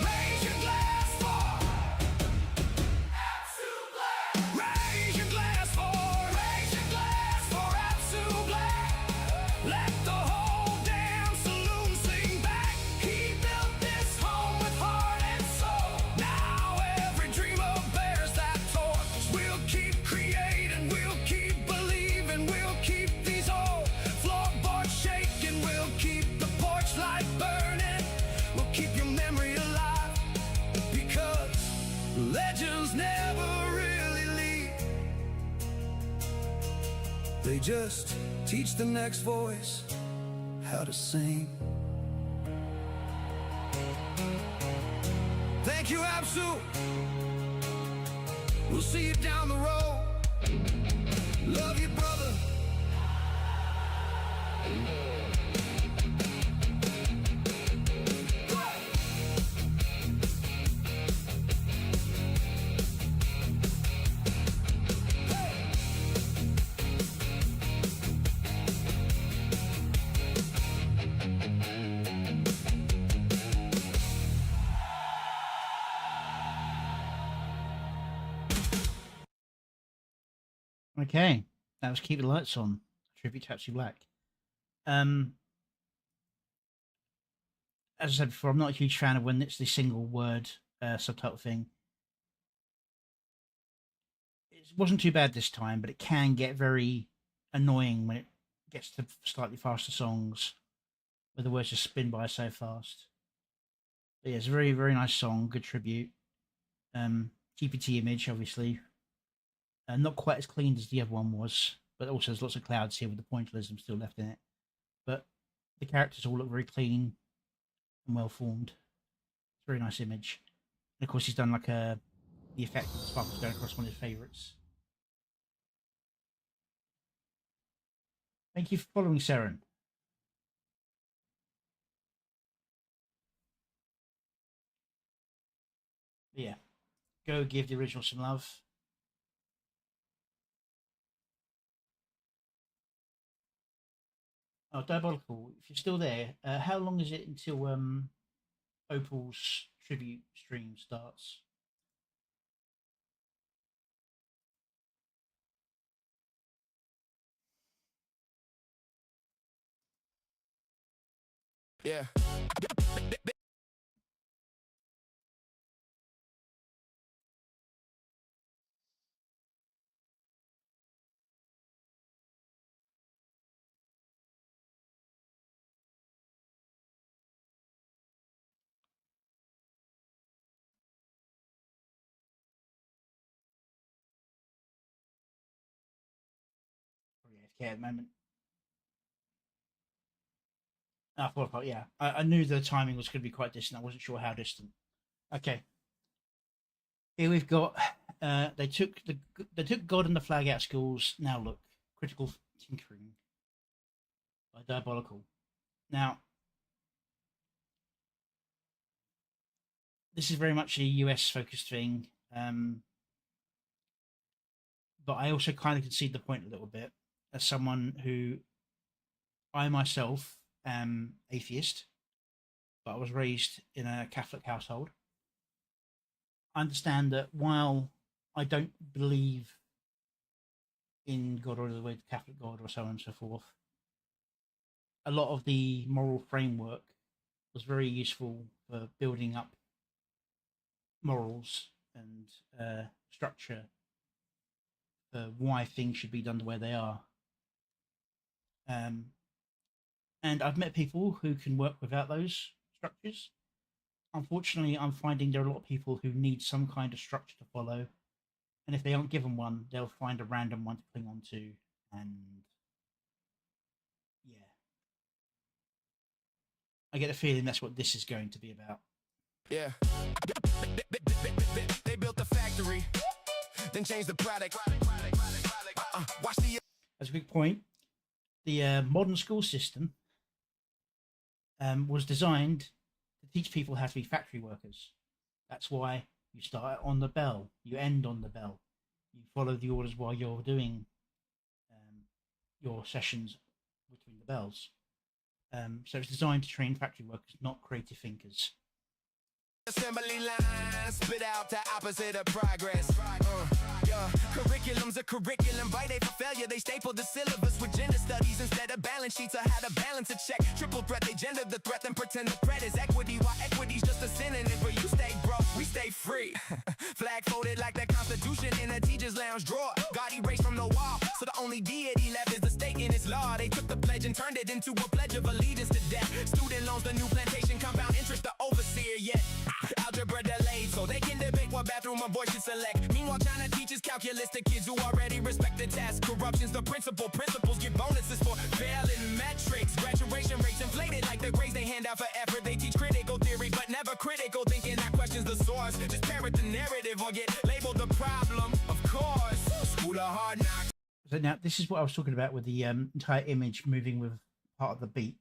Raise your glass for absolute black. Raise your glass for absolute black. Let the whole damn saloon sing back. He built this home with heart and soul. Now every dreamer bears that torch. We'll keep creating, we'll keep believing, we'll keep these old floorboards shaking, we'll keep the porch light burning, we'll keep your memory alive, because legends never really leave. They just teach the next voice how to sing. Thank you, Absu. We'll see you down the road. Love you, brother. Okay, that was Keep the Lights On, tribute to Absolute Black. As I said before, I'm not a huge fan of when it's the single word subtitle thing. It wasn't too bad this time, but it can get very annoying when it gets to slightly faster songs where the words just spin by so fast. But yeah, it's a very, very nice song, good tribute. GPT image, obviously. Not quite as clean as the other one was, but also there's lots of clouds here with the pointillism still left in it. But the characters all look very clean and well formed. It's a very nice image. And of course, he's done like the effect of the sparkles going across one of his favourites. Thank you for following, Seren. But yeah, go give the original some love. Oh, Diabolical, if you're still there, how long is it until Opal's tribute stream starts? Yeah. care at the moment. Ah, 4 o'clock. Yeah, I knew the timing was going to be quite distant. I wasn't sure how distant. Okay. Here we've got. They took God and the flag out of schools. Now look, critical tinkering by Diabolical. Now, this is very much a US focused thing, but I also kind of concede the point a little bit as someone who I myself am atheist, but I was raised in a Catholic household. I understand that while I don't believe in God or the way the Catholic God or so on and so forth, a lot of the moral framework was very useful for building up morals and structure for why things should be done the way they are. And I've met people who can work without those structures. Unfortunately, I'm finding there are a lot of people who need some kind of structure to follow. And if they aren't given one, they'll find a random one to cling on to. And yeah. I get the feeling that's what this is going to be about. Yeah. They built the factory, then changed the product. Watch the. As a quick point, the modern school system was designed to teach people how to be factory workers. That's why you start on the bell, you end on the bell, you follow the orders while you're doing your sessions between the bells. So it's designed to train factory workers, not creative thinkers. Assembly line, spit out the opposite of progress. Yeah. Curriculum's a curriculum, by they for failure. They stapled the syllabus with gender studies instead of balance sheets. I had to balance a check. Triple threat, they gender the threat, then pretend the threat is equity. While equity's just a synonym for you stay broke, we stay free. Flag folded like the Constitution in a teacher's lounge drawer. God erased from the wall, so the only deity left is the state in its law. They took the pledge and turned it into a pledge of allegiance to death. Student loans, the new plantation, compound interest, the overseer yet. Algebra delayed, so they can debate what bathroom a boy should select. Meanwhile, China teaches calculus to kids who already respect the test. Corruption's the principal. Principals get bonuses for failing metrics. Graduation rates inflated like the grades they hand out for effort. They teach critical theory, but never critical thinking that questions the source. Just parrot the narrative or get labeled the problem. Of course, school of hard knocks. So now, this is what I was talking about with the entire image moving with part of the beat.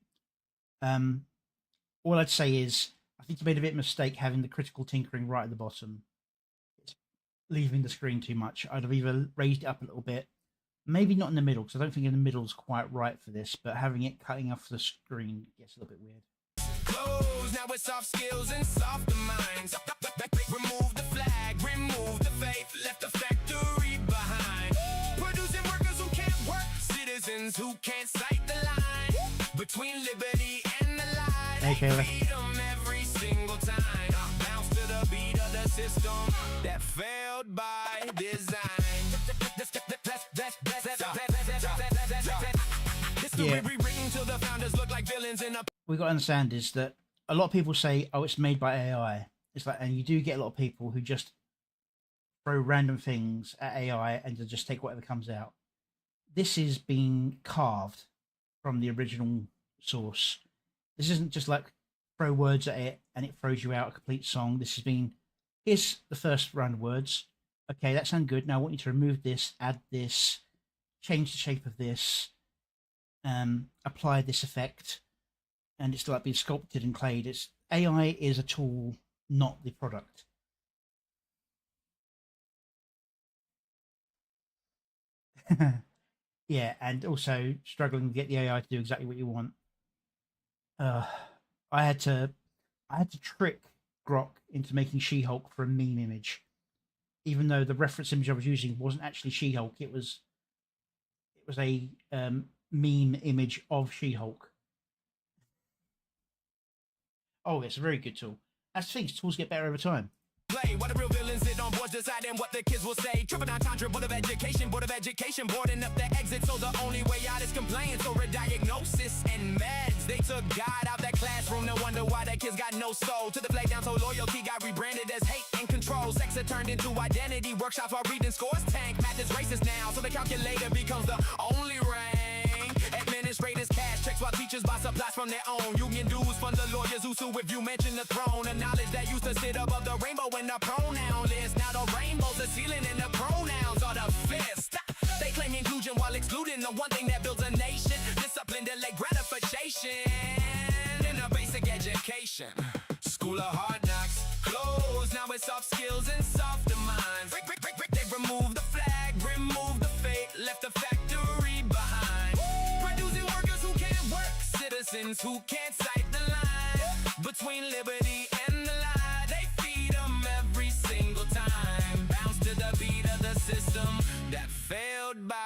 All I'd say is, I think you made a bit of a mistake having the critical tinkering right at the bottom. It's leaving the screen too much. I'd have either raised it up a little bit, maybe not in the middle, because I don't think in the middle is quite right for this, but having it cutting off the screen gets a little bit weird. Close, now it's soft skills and softer minds. Remove the flag, remove the faith, left the factory behind. Producing workers who can't work, citizens who can't cite the line between liberty and the lie. Hey, Kayla. Freedom every single time. Bounce to the beat of the system that failed by design. Yeah. Rewritten till the founders look like villains in a. We've got to understand is that a lot of people say, oh, it's made by AI. It's like, and you do get a lot of people who just throw random things at AI and to just take whatever comes out. This is being carved from the original source. This isn't just like throw words at it and it throws you out a complete song. This has been, here's the first round of words. Okay, that sounds good. Now I want you to remove this, add this, change the shape of this, apply this effect, and it's like being sculpted and clayed. It's AI is a tool, not the product. Yeah, and also struggling to get the AI to do exactly what you want. I had to trick Grok into making She-Hulk for a meme image, even though the reference image I was using wasn't actually She-Hulk. It was a meme image of She-Hulk. Oh, it's a very good tool. That's the thing, tools get better over time. Play what the real villains sit on boards deciding what the kids will say. Triple entendre, board of education, boarding up the exit. So the only way out is compliance or a diagnosis and meds. They took God out that classroom, no wonder why that kids got no soul. To the play down, so loyalty got rebranded as hate and control. Sex had turned into identity, workshops while reading scores tank. Math is racist now, so the calculator becomes the only rank. from their own. Union dues from the lawyers who sue if you mention the throne. The knowledge that used to sit above the rainbow in the pronoun list. Now the rainbow's the ceiling and the pronouns are the fist. They claim inclusion while excluding the one thing that builds a nation. Discipline, delay gratification, and a basic education. School of hard knocks closed. Now it's soft skills and softer minds. They removed the flag, removed the fate, left the factory behind. Producing workers who can't work, citizens who can't cite the line between liberty and the lie. They feed them every single time. Bounce to the beat of the system that failed by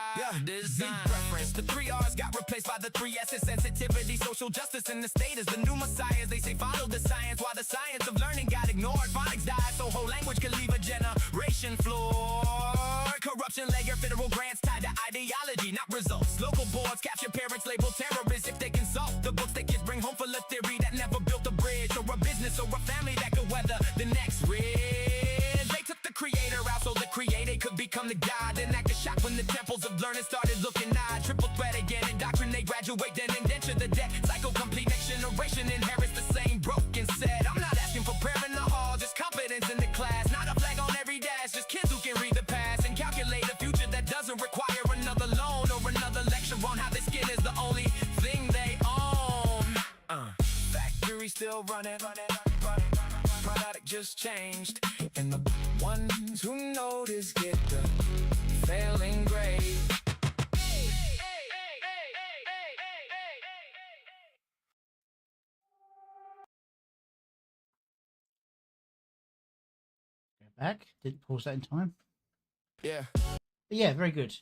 design. Preference. The 3 R's got replaced by the 3 S's. Sensitivity, social justice, and the state is the new messiahs. They say follow the science while the science of learning got ignored. Phonics died so whole language could leave a generation floored. Corruption layer, federal grants tied to ideology, not results. Local boards capture parents labeled terrorists if they consult the books they kids bring home full of theory that never built a bridge or a business or a family that could weather the next ridge. They took the creator out so the creator could become the god. Then act a shock when the temples of learning started looking odd. Triple threat again, indoctrinate, graduate, then indenture the debt. Cycle complete, next generation inherits the same broken set. I'm not asking for prayer in the hall, just competence in the class. Not a flag on every dash, just kids who can read the past and calculate a future that doesn't require another loan or another lecture on how their skin is the only thing they own. Factory still running, product just changed, and the ones who notice get the failing grade. Back. Didn't pause that in time. Yeah. But yeah, very good.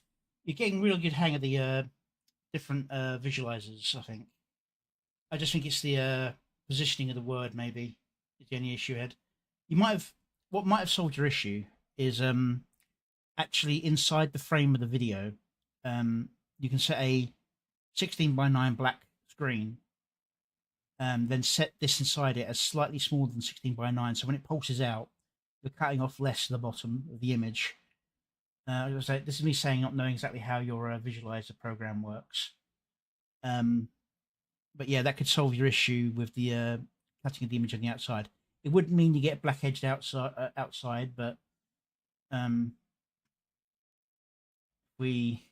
You're getting really good hang of the different visualizers, I think. I just think it's the positioning of the word maybe is the only issue you had. What might have solved your issue is actually inside the frame of the video, you can set a 16:9 black screen, then set this inside it as slightly smaller than 16:9, so when it pulses out, you're cutting off less to the bottom of the image. This is me saying not knowing exactly how your visualizer program works. But yeah, that could solve your issue with the cutting of the image on the outside. It wouldn't mean you get black edged outside, but we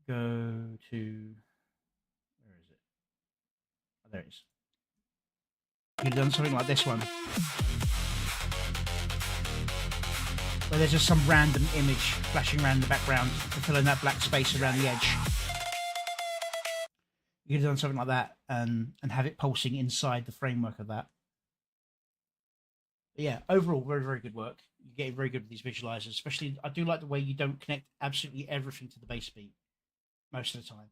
go to, where is it? Oh, there it is. You've done something like this one, where there's just some random image flashing around the background to fill in that black space around the edge. You could have done something like that and have it pulsing inside the framework of that. But yeah, overall, very, very good work. You're getting very good with these visualizers, especially I do like the way you don't connect absolutely everything to the bass beat most of the time.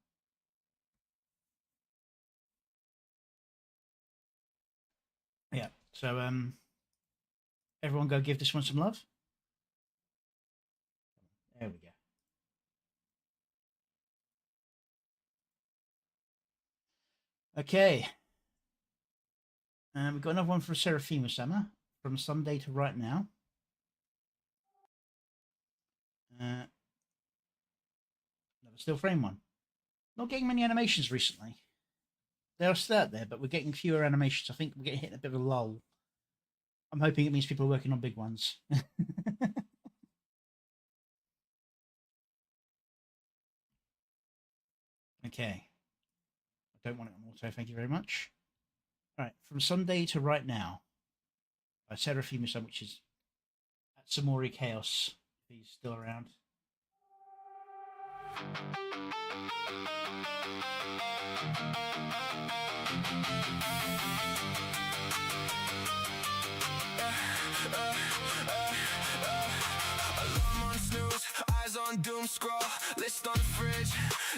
Yeah, so everyone go give this one some love. There we go. Okay. We've got another one for Seraphima Summer, from Sunday to Right Now. Another still frame one. Not getting many animations recently. They are still out there, but we're getting fewer animations. I think we're getting hit a bit of a lull. I'm hoping it means people are working on big ones. Okay. I don't want it on auto, thank you very much. All right, From Sunday to Right Now by Seraphima Summer, which is at Samori Chaos, if he's still around. Alarm on snooze, eyes on doom scroll, list on the fridge,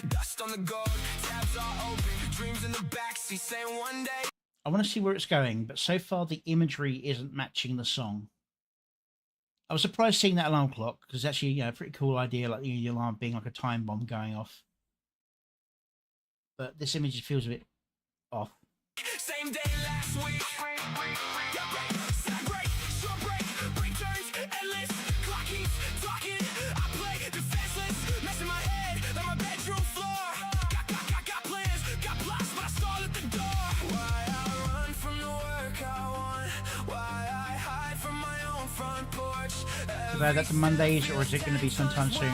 dust on the gold, tabs are open, dreams in the backseat, saying one day. I want to see where it's going, but so far the imagery isn't matching the song. I was surprised seeing that alarm clock, because it's actually, you know, a pretty cool idea, like the alarm being like a time bomb going off. But this image feels a bit off. Same day last week. Celebrate, short break, break turns, endless, clock keeps talking. I play defenseless, messing my head like my bedroom floor. Should I add that to Mondays, or is it going to be sometime soon?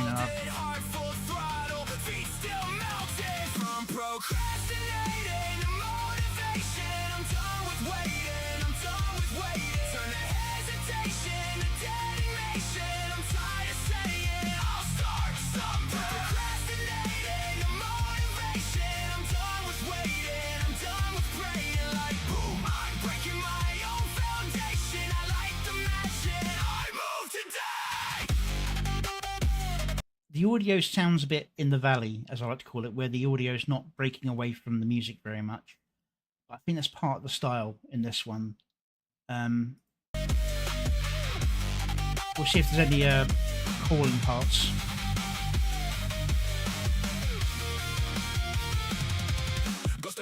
The audio sounds a bit in the valley, as I like to call it, where the audio is not breaking away from the music very much. I think that's part of the style in this one. We'll see if there's any calling parts.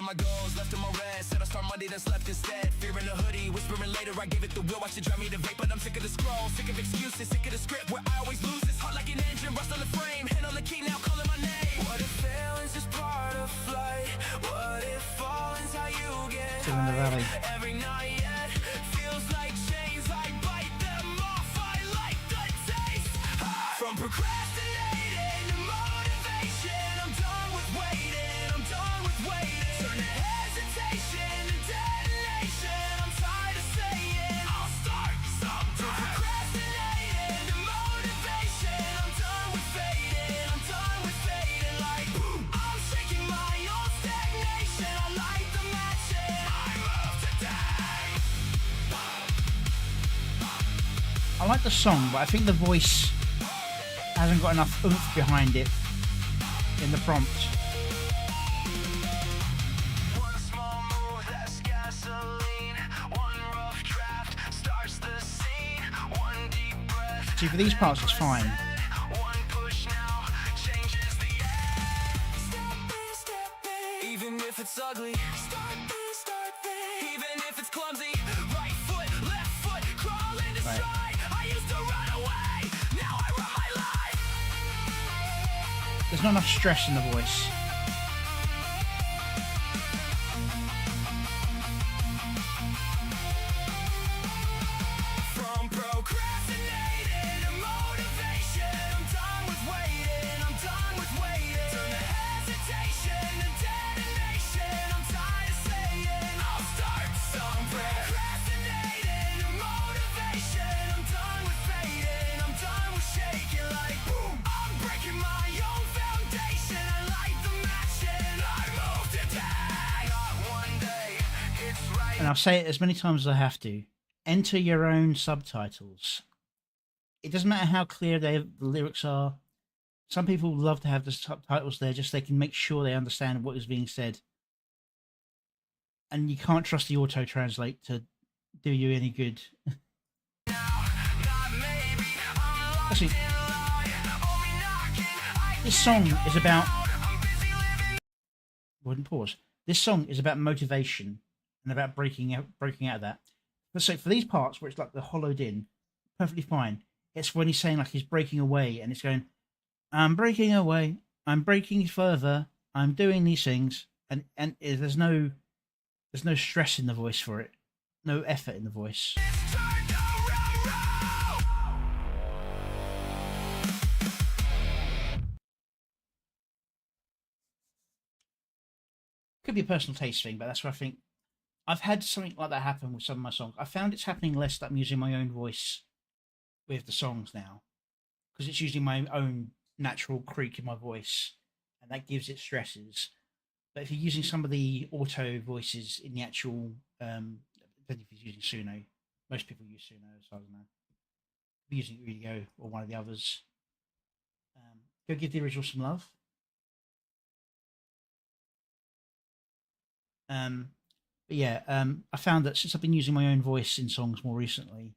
My goals, left in my red. Said I start Monday, then slept instead. Fear in the hoodie, whispering later. I gave it the will, watch it drive me to vape. But I'm sick of the scroll, sick of excuses, sick of the script where I always lose. It's hot like an engine, rust on the frame. Hand on the key, now calling my name. What if failing's just part of flight? What if falling's how you get Still in the valley. Every night yet feels like chains. I bite them off. I like the taste. From procrastinating to motivation, I'm done with waiting. I'm done with waiting. Hesitation and detonation. I'm tired of saying I'll start something. Procrastinating to motivation. I'm done with fading. I'm done with fading. Like boom, I'm shaking my own stagnation. I light the match and I move today. I like the song, but I think the voice hasn't got enough oomph behind it in the prompt. See, for these parts it's fine. Even if it's ugly, even if it's clumsy, right foot, left foot, crawl into stride. I used to run away, now I run my life. There's not enough stress in the voice. And I'll say it as many times as I have to. Enter your own subtitles. It doesn't matter how clear the lyrics are. Some people love to have the subtitles there just so they can make sure they understand what is being said. And you can't trust the auto-translate to do you any good. Actually, this song is about... Wouldn't pause. This song is about motivation and about breaking out of that. But so for these parts where it's like the hollowed in, perfectly fine. It's when he's saying like he's breaking away and it's going, I'm breaking away, I'm breaking further, I'm doing these things, and there's no stress in the voice for it, no effort in the voice. Could be a personal taste thing, but that's what I think. I've had something like that happen with some of my songs. I found it's happening less that I'm using my own voice with the songs now, because it's using my own natural creak in my voice, and that gives it stresses. But if you're using some of the auto voices in the actual, I don't know if he's using Suno. Most people use Suno, as far as I know. I'm using Udio or one of the others. Go give the original some love. But yeah, I found that since I've been using my own voice in songs more recently,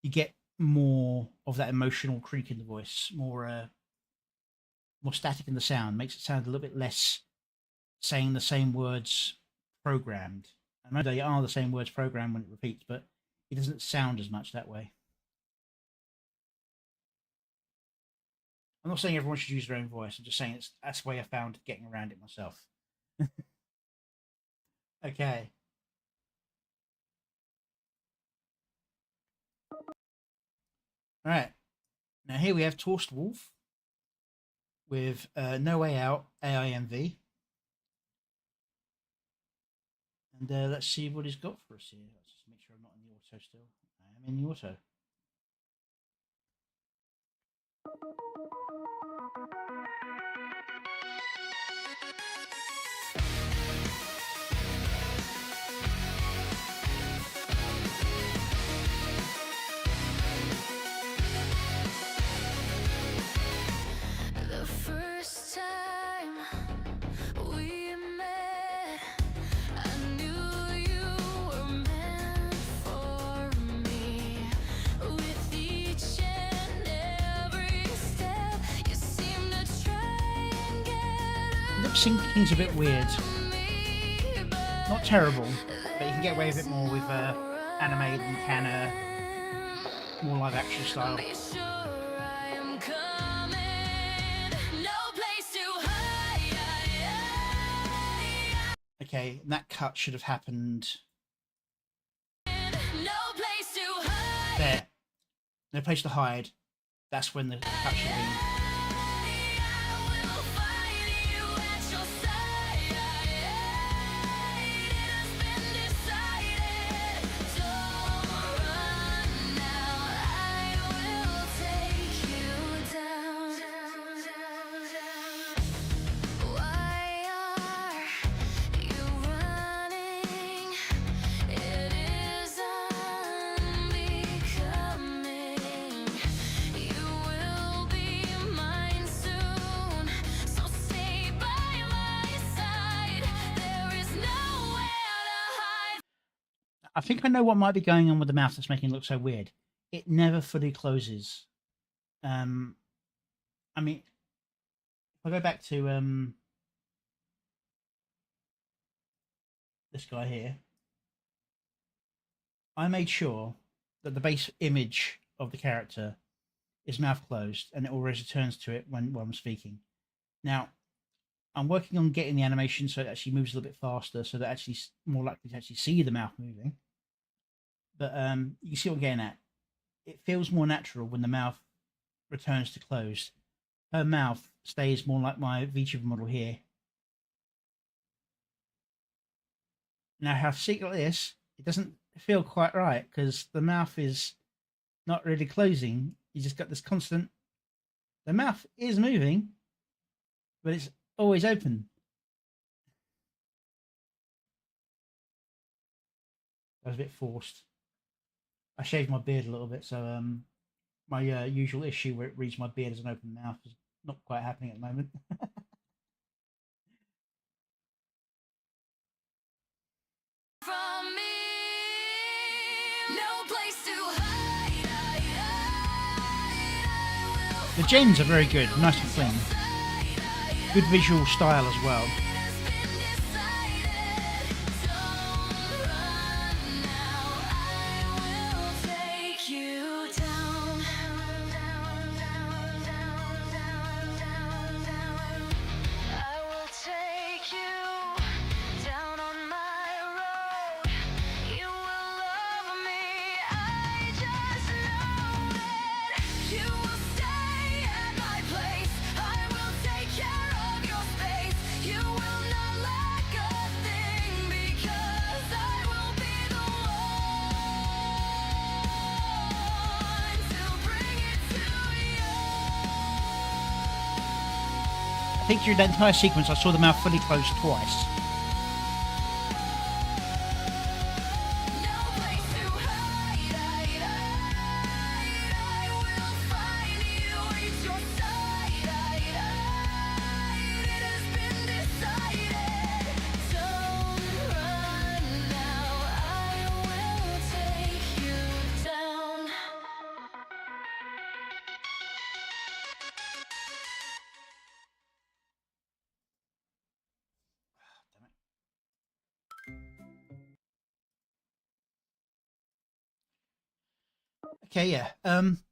you get more of that emotional creak in the voice, more static in the sound, makes it sound a little bit less saying the same words programmed. I know they are the same words programmed when it repeats, but it doesn't sound as much that way. I'm not saying everyone should use their own voice. I'm just saying that's the way I found getting around it myself. Okay. All right. Now here we have Torst Wolf with No Way Out AI-MV. And let's see what he's got for us here. Let's just make sure I'm not in the auto still. I am in the auto. The first time we met, I knew you were meant for me. With each and every step, you seem to try and get Lip syncing's a bit weird. me, but Not terrible, but you can get away with it more with animated and can more live action style. be sure I am coming. No place to hide. Okay, and that cut should have happened No place to hide. there. No place to hide. That's when the cut should have been. I will find you at your side. It has been decided. Don't run now. I will take you down. Why are you running? It is unbecoming. You will be mine soon, so stay by my side. There is nowhere to hide. I think I know what might be going on with the mouth that's making it look so weird. It never fully closes. I mean, if I go back to this guy here, I made sure that the base image of the character is mouth closed, and it always returns to it when I'm speaking. Now, I'm working on getting the animation so it actually moves a little bit faster, so that actually more likely to actually see the mouth moving. But you see what I'm getting at. It feels more natural when the mouth returns to closed. Her mouth stays more like my VTuber model here. Now, if I see it like this, it doesn't feel quite right because the mouth is not really closing. You just got this constant. The mouth is moving, but it's always open. That was a bit forced. I shaved my beard a little bit, so my usual issue where it reads my beard as an open mouth is not quite happening at the moment. From me, no place to hide. I will The gens are very good, nice and clean. Good visual style as well. I think through that entire sequence I saw the mouth fully closed twice. Okay, yeah.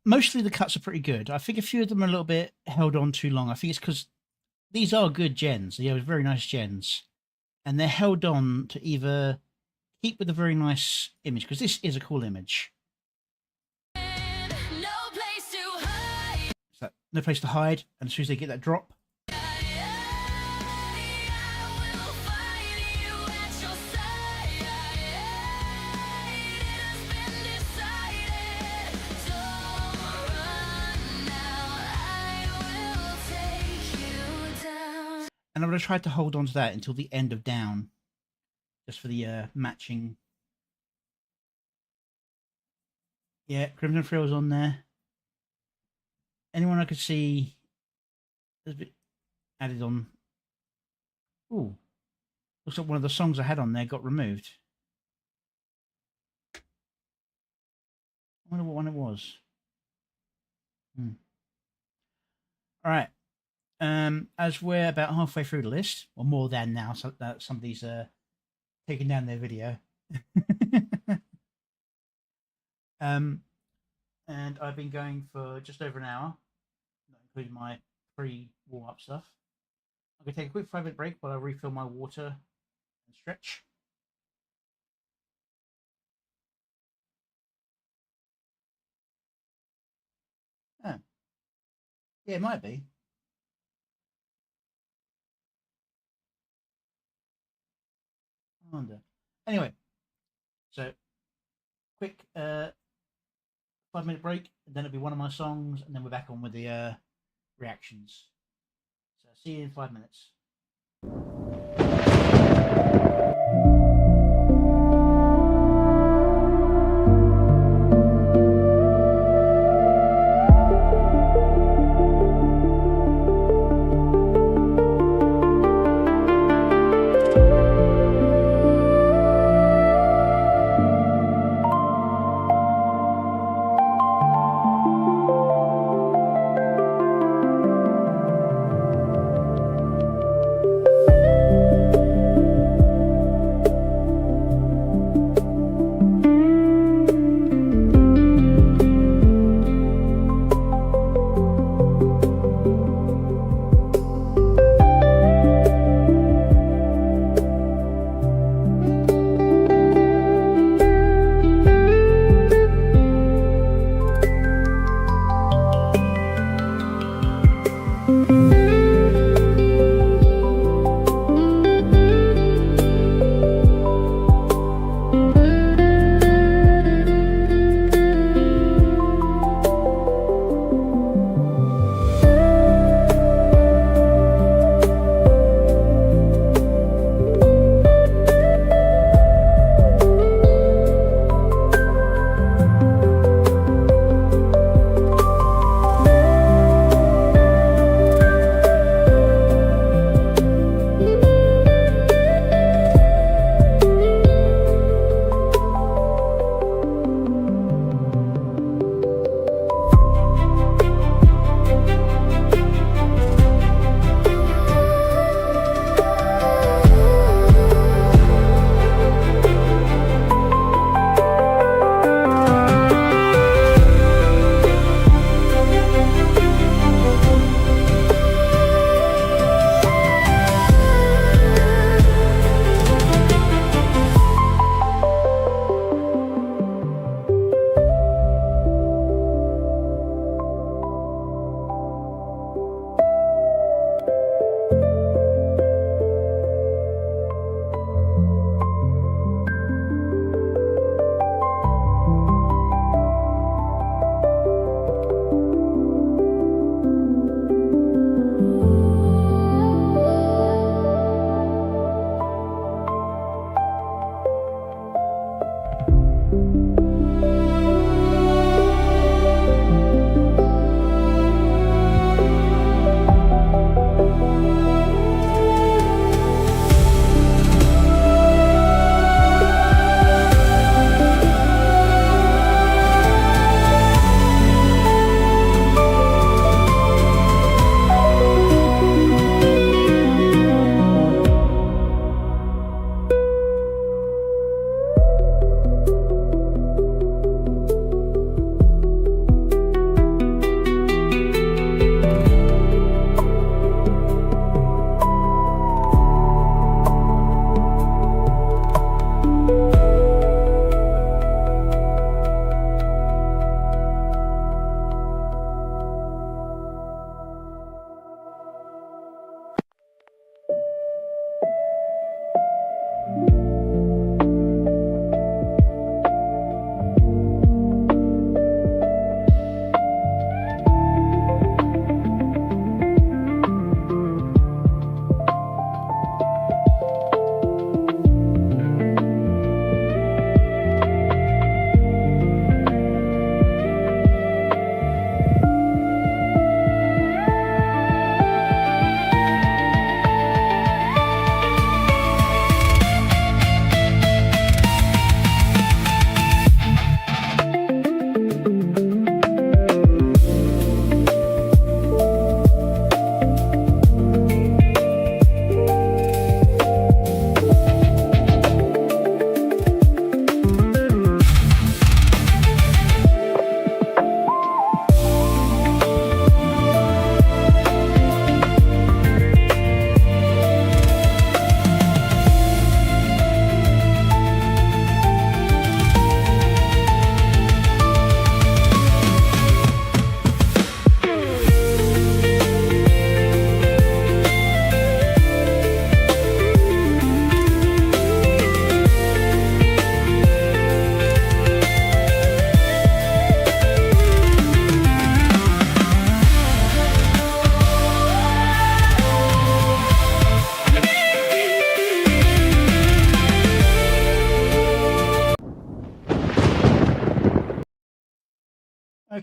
Mostly the cuts are pretty good. I think a few of them are a little bit held on too long. I think it's because these are good gens. They are very nice gens, and they're held on to either keep with a very nice image because this is a cool image. No place to hide. no place to hide, and as soon as they get that drop, and I'm going to try to hold on to that until the end of down, just for the matching. Yeah, Crimson Frills on there. Anyone I could see there's a bit added on. Ooh, looks like one of the songs I had on there got removed. I wonder what one it was. All right. As we're about halfway through the list, or more than now, so that somebody's taking down their video. And I've been going for just over an hour, not including my pre-warm-up stuff. I'm going to take a quick 5-minute break while I refill my water and stretch. Oh. Yeah, it might be. I wonder. Anyway, so quick 5-minute break, and then it'll be one of my songs, and then we're back on with the reactions. So see you in 5 minutes.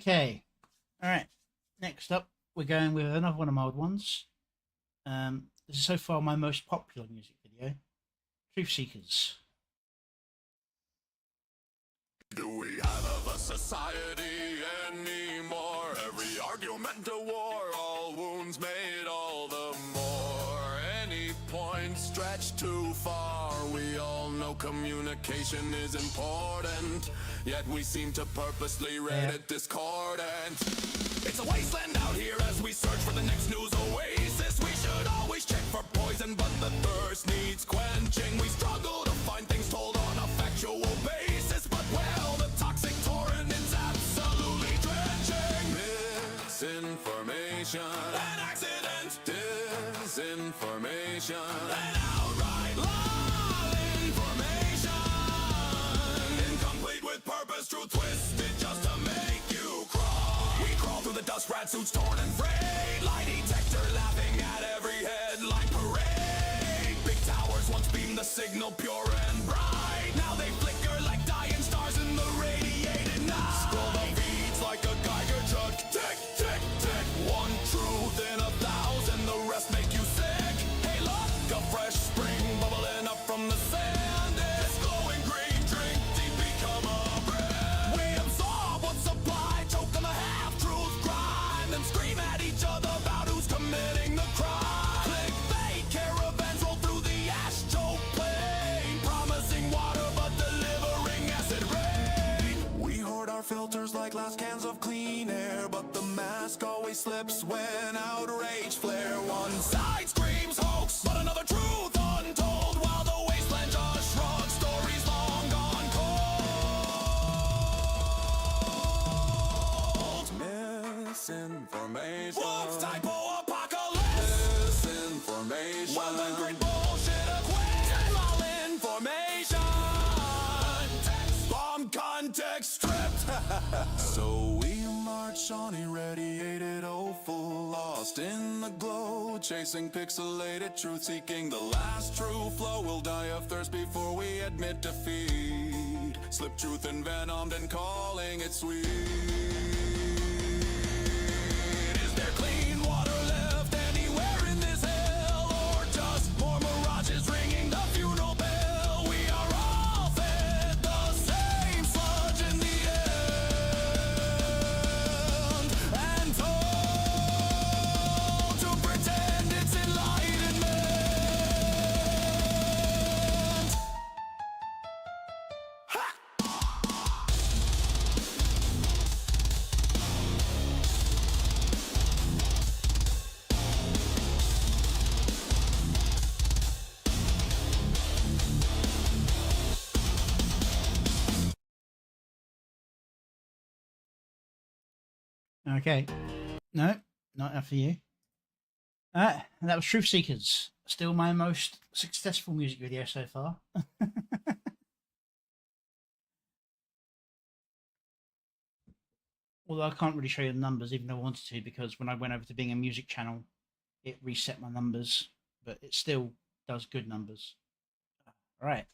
Okay. All right. Next up, we're going with another one of my old ones. This is so far my most popular music video. Truth Seekers. Do we have a society anymore? Every argument a war, all wounds made all the more. Any point stretched too far, we all know communication is important, yet we seem to purposely read it discordant. It's a wasteland out here as we search for the next news oasis. We should always check for poison, but the thirst needs quenching. We struggle to find things told on a factual basis, but well, the toxic torrent is absolutely drenching. Misinformation, an accident, disinformation, an outright lie. Information incomplete with purpose, truth twisted just to make you cry. We crawl through the dust, rat suits torn and frayed, lie detector laughing at every headline parade. Big towers once beamed the signal pure and bright, now they flicker like dying stars in the radiated night. Scroll the feeds like a Geiger chart, tick, tick, tick. One truth in 1,000, the rest make you sick. Hey look, a fresh spring bubbling up from the sand. It's glowing green, drink deep, become a brand. We absorb what's supplied, choke on the half-truth grind, then scream at each other about who's committing the crime. Clickbait caravans roll through the ash-choke plain, promising water but delivering acid rain. We hoard our filters like last cans of clean air, but the mask always slips when outrage flare. One side screams hoax, but another truth untold, while the wasteland just shrugs, stories long gone cold. Misinformation, Wolf's typo apocalypse. Misinformation, well then great bullshit equates. Malinformation, text bomb context stripped. So we march on irradiated full, lost in the glow, chasing pixelated truth, seeking the last true flow. We'll die of thirst before we admit defeat, slip truth envenomed and calling it sweet. Is there clean water left anywhere in this hell, or just more mirages ringing the funeral bell? We are all fed the same sludge in the end, and told to pretend it's enlightenment. Ha! Okay. No, not after you. And that was Truth Seekers. Still my most successful music video so far. Although I can't really show you the numbers, even though I wanted to, because when I went over to being a music channel, it reset my numbers, but it still does good numbers. All right.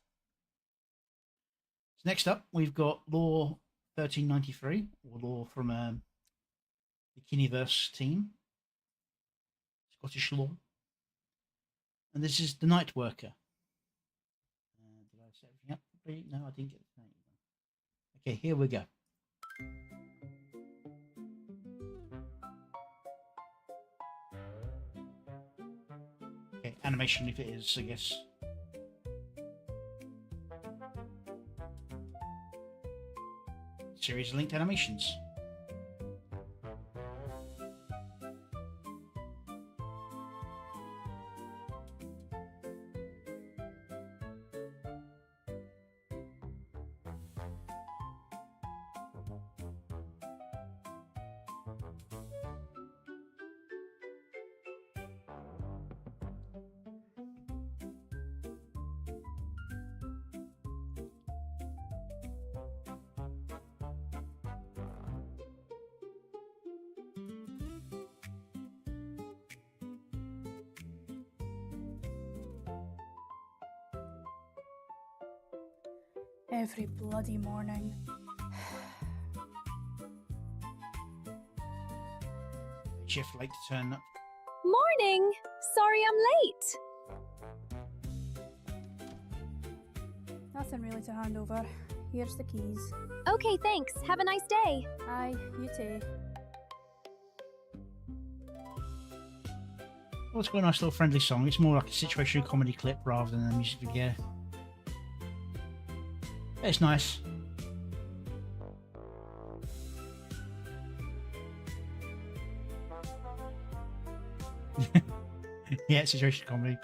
So next up, we've got Law 1393, or Law from the Kiniverse team, Scottish Law. And this is The Night Worker. Did I set everything up properly? No, I didn't get the name. Okay, here we go. Okay, animation if it is, I guess. Series of linked animations. Every bloody morning. shift late to turn up. Morning! Sorry I'm late. Nothing really to hand over. Here's the keys. Okay, thanks. Have a nice day. Aye, you too. Well, it's got a nice little friendly song. It's more like a situational comedy clip rather than a music video. But it's nice. Yeah, it's situational comedy.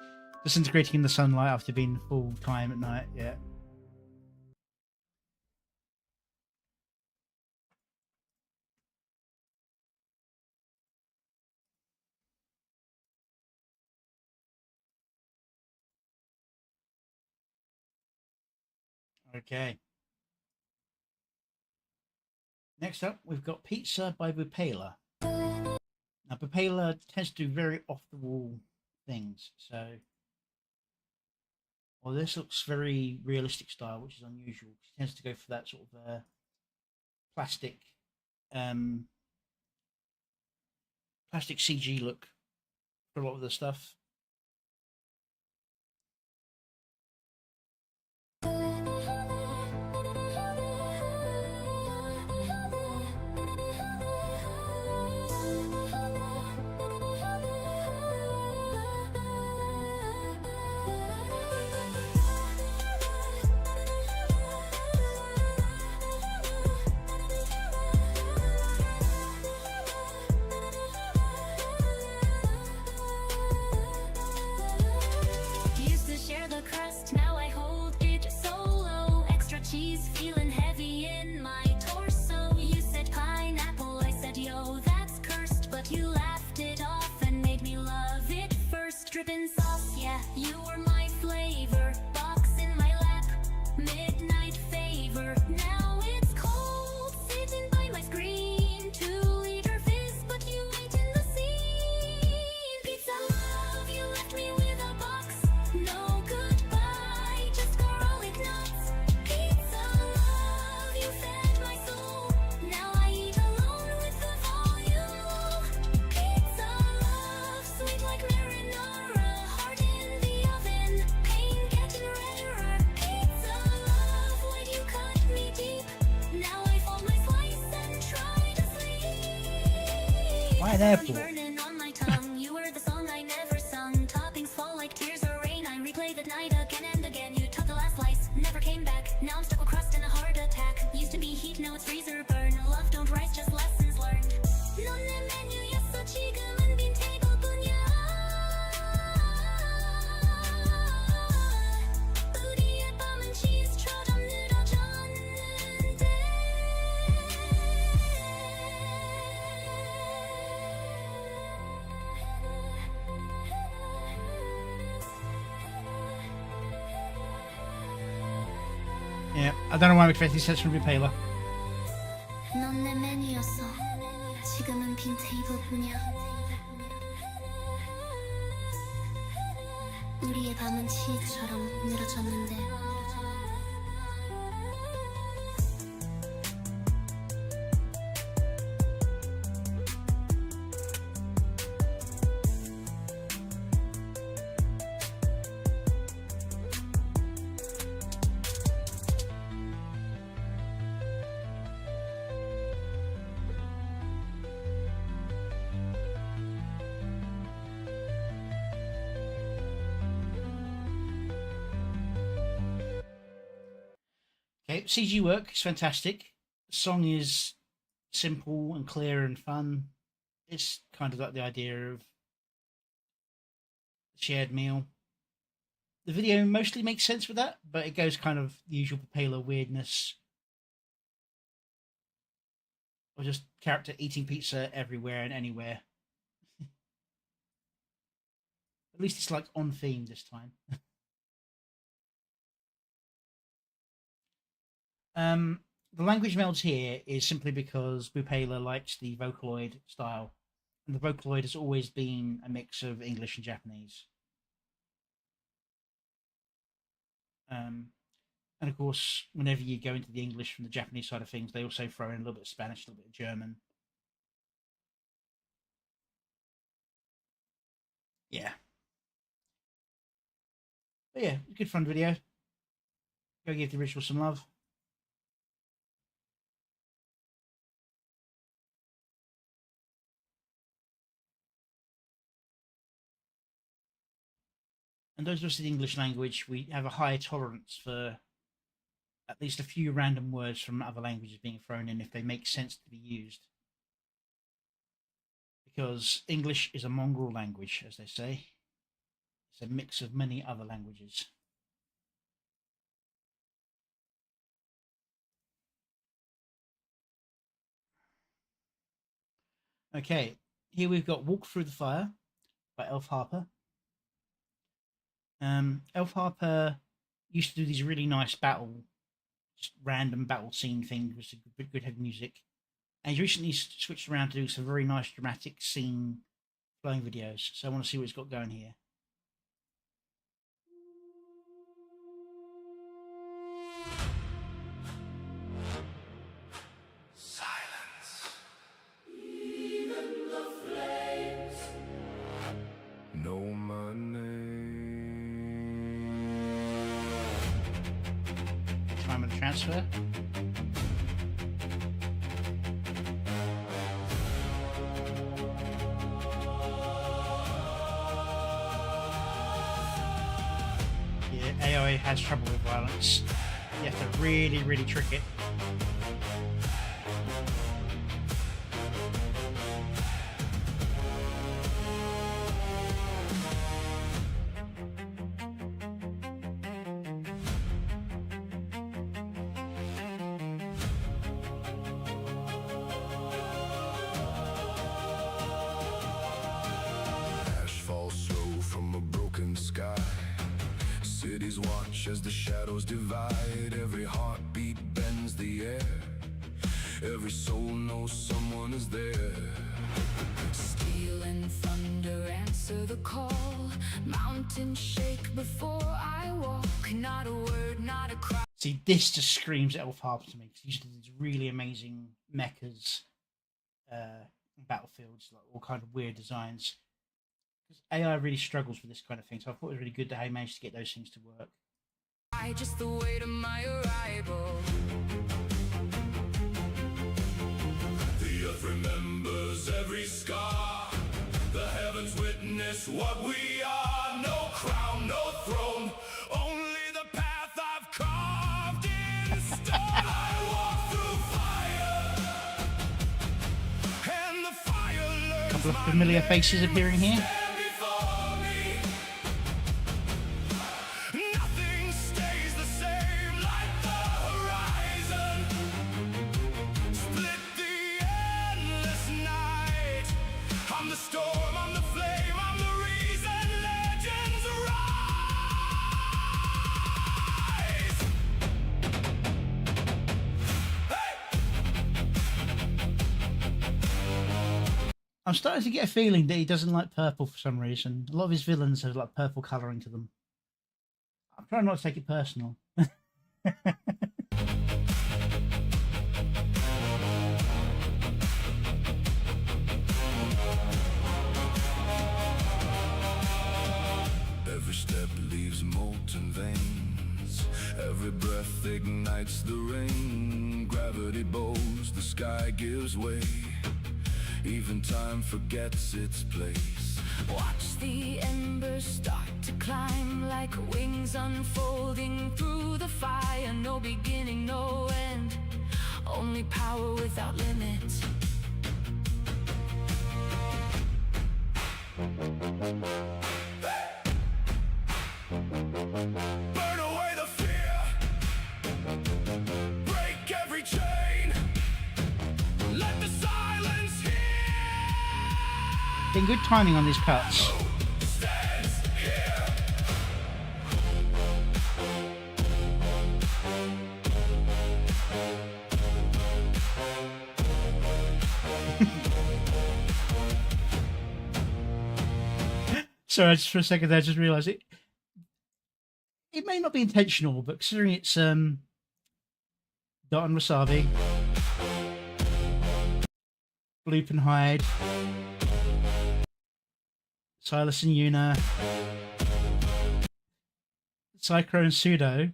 Disintegrating in the sunlight after being full time at night. Yeah. Okay. Next up, we've got Pizza by Bupela. Now, Bupela tends to do very off-the-wall things, so... Well, this looks very realistic style, which is unusual. She tends to go for that sort of plastic CG look for a lot of the stuff. Used to share the crust, now I hold it solo. Extra cheese feeling heavy in my torso. You said pineapple, I said yo, that's cursed. But you laughed it off and made me love it first. Dripping sauce, yeah, you were my flavor. Box in my lap, midnight favor. Now it's cold, sitting by my screen. 2-liter fizz, but you ate in the scene. Pizza love, you left me with a box. No goodbye, just garlic nuts. Pizza love, you fed my soul. Now I eat alone with the volume. Pizza love, sweet like marinara. Heart in the oven, pain getting rarer. Pizza love, why'd you cut me deep? Now I fold my slice and try to sleep. Why an airport? Burning on my tongue, you were the song I never sung. Toppings fall like tears or rain. I replay the night again and again. You took the last slice, never came back. Now I'm stuck with crust and a heart attack. Used to be heat, now it's freezer burn. Love don't rise, just lessons learned. 넌 내 메뉴였어, 지금은 빈 테이블뿐이야. 우리의 밤은 치즈처럼 늘어졌는데. Yeah, I don't know why I'm expecting such from Bupela. 넌 내 메뉴였어. 지금은 빈 테이블뿐이야. 우리의 밤은 치즈처럼 늘어졌는데. Okay, CG work is fantastic. The song is simple and clear and fun. It's kind of like the idea of shared meal. The video mostly makes sense with that, but it goes kind of the usual Papela weirdness. Or just character eating pizza everywhere and anywhere. At least it's like on theme this time. The language melds here is simply because Bupela likes the Vocaloid style, and the Vocaloid has always been a mix of English and Japanese. And of course, whenever you go into the English from the Japanese side of things, they also throw in a little bit of Spanish, a little bit of German. Yeah. But yeah, good fun video. Go give the original some love. And those of us in the English language, we have a higher tolerance for at least a few random words from other languages being thrown in if they make sense to be used. Because English is a mongrel language, as they say. It's a mix of many other languages. Okay, here we've got Walk Through the Fire by Elf Harper. Elf Harper used to do these really nice just random battle scene things with good heavy music. And he's recently switched around to do some very nice dramatic scene flowing videos. So I want to see what he's got going here. Silence. Even the flames know my name. Time of the transfer. Yeah, AI has trouble with violence. You have to really, really trick it. Ash falls slow from a broken sky. Cities watch as the shadows divide. Every heartbeat bends the air. Every soul knows someone is there. Steel and thunder answer the call. Mountains shake before I walk. Not a word, not a cry. See, this just screams Elf Harper to me. Because he used to do these really amazing mechas, battlefields, like all kind of weird designs. Because AI really struggles with this kind of thing, so I thought it was really good that he managed to get those things to work. Just the weight of my arrival. The earth remembers every scar. The heavens witness what we are. No crown, no throne. Only the path I've carved in stone. I walk through fire. And the fire learns Couple of my familiar name. faces appearing here. Stand before me. Nothing stays the same like the horizon. Split the endless night. I'm the storm, I'm the flame, I'm the reason legends rise. Hey! I'm starting to get a feeling that he doesn't like purple for some reason. A lot of his villains have like purple colouring to them. I'm trying not to take it personal. Every step leaves molten veins. Every breath ignites the rain. Gravity bows, the sky gives way. Even time forgets its place. Watch the embers start to climb like wings unfolding through the fire. No beginning, no end. Only power without limit. Burn away the fear. Break every chain. Let the silence hear. Getting good timing on these cuts. Stands here. Sorry, just for a second there, I just realised it. It may not be intentional, but considering it's Dot and Wasabi, Bloop and Hide, Silas and Yuna, Psycho and Pseudo,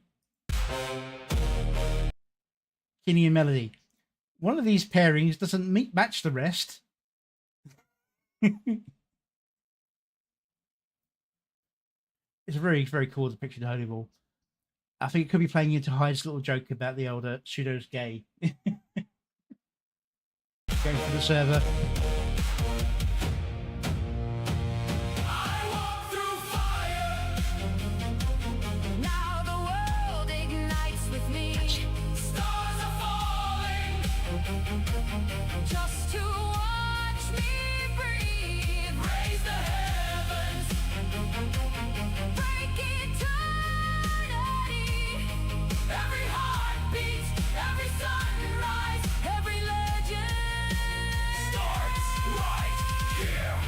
Kinney and Melody. One of these pairings doesn't match the rest. It's a very, very cool depiction of Holy Ball. I think it could be playing into Hyde's little joke about the older Pseudo's gay. Going for the server. I walk through fire. Now the world ignites with me. Stars are falling. Just to watch me breathe. Raise the heavens. Break eternity. Every heartbeat, every sunrise, Every legend starts right here.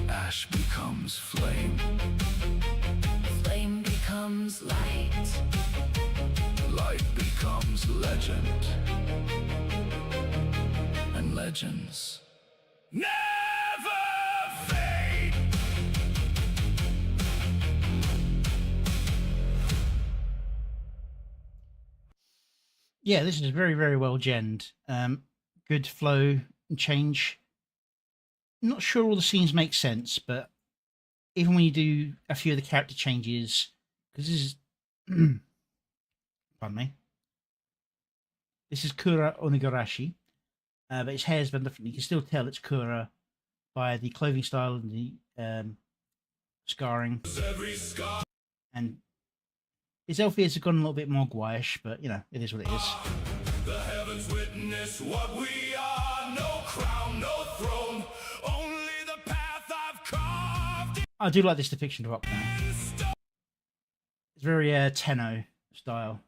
Ash becomes flame. flame becomes light. Light becomes legend. And legends never fade. Yeah, this is very, very well genned. Good flow and change. Not sure all the scenes make sense, but even when you do a few of the character changes, because this is, pardon me, this is Kura Onigarashi, but his hair's been different. You can still tell it's Kura by the clothing style and the scarring. And his elf ears have gone a little bit more gouache, but you know, it is what it is. The heavens witness what we are. No crown, no throne. Only the path I've carved I do like this depiction of Rock now. in stone. It's very Tenno style.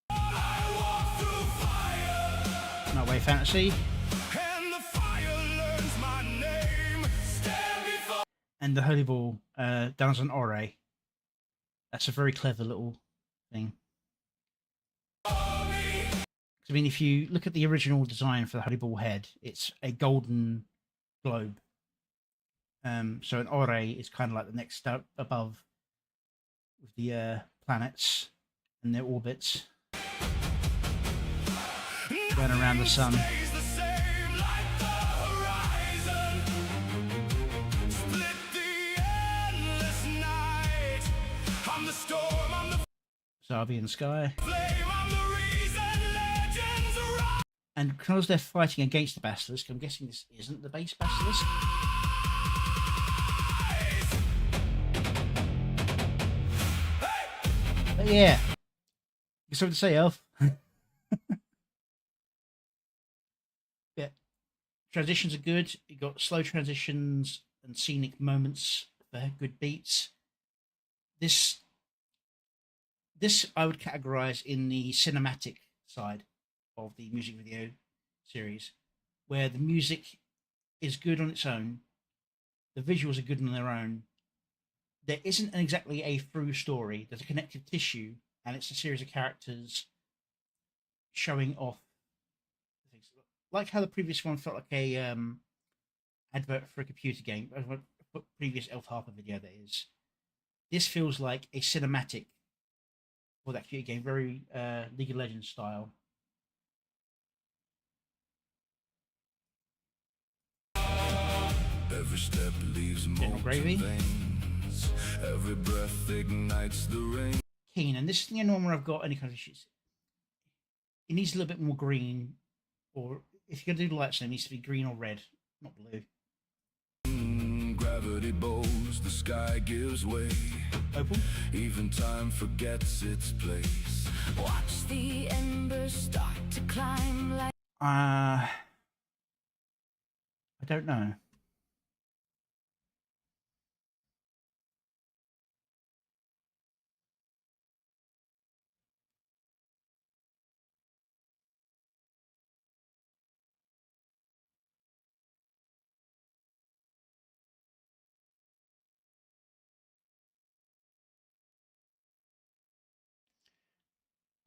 I walk through fire. Not way fantasy. And the fire learns my name. Stand before And the Holy Ball done as an ore. That's a very clever little thing. me. 'Cause, I mean, if you look at the original design for the Holy Ball head, it's a golden globe. So an ore is kind of like the next step above with the planets and their orbits going around the sun. Stays the same like the horizon. Split the endless night. I'm the storm, I'm the So I'll be in the sky. flame, I'm the reason legends rise. And because they're fighting against the basilisk, I'm guessing this isn't the base basilisk. But yeah. You something to say, Elf? Yeah. Transitions are good. You got slow transitions and scenic moments for good beats. This I would categorize in the cinematic side of the music video series, where the music is good on its own, the visuals are good on their own. There isn't exactly a through story. There's a connective tissue, and it's a series of characters showing off things. Like how the previous one felt like a advert for a computer game. Previous Elf Harper video, that is. This feels like a cinematic for that computer game, very League of Legends style. Every step leaves General Gravy. veins. Every breath ignites the rain. Keen, and this is the only one where I've got any kind of issues. It needs a little bit more green, or if you're going to do the lights, it needs to be green or red, not blue. Gravity bows, the sky gives way. Opal. Even time forgets its place. Watch the embers start to climb like I don't know.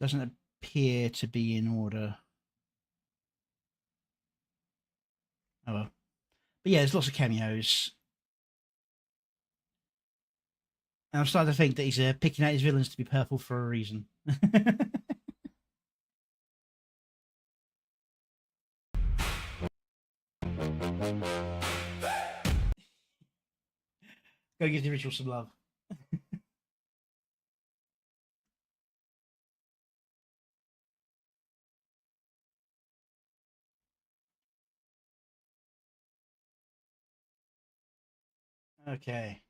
Doesn't appear to be in order. Oh well. But yeah, there's lots of cameos. And I'm starting to think that he's picking out his villains to be purple for a reason. Go give the original some love. Okay.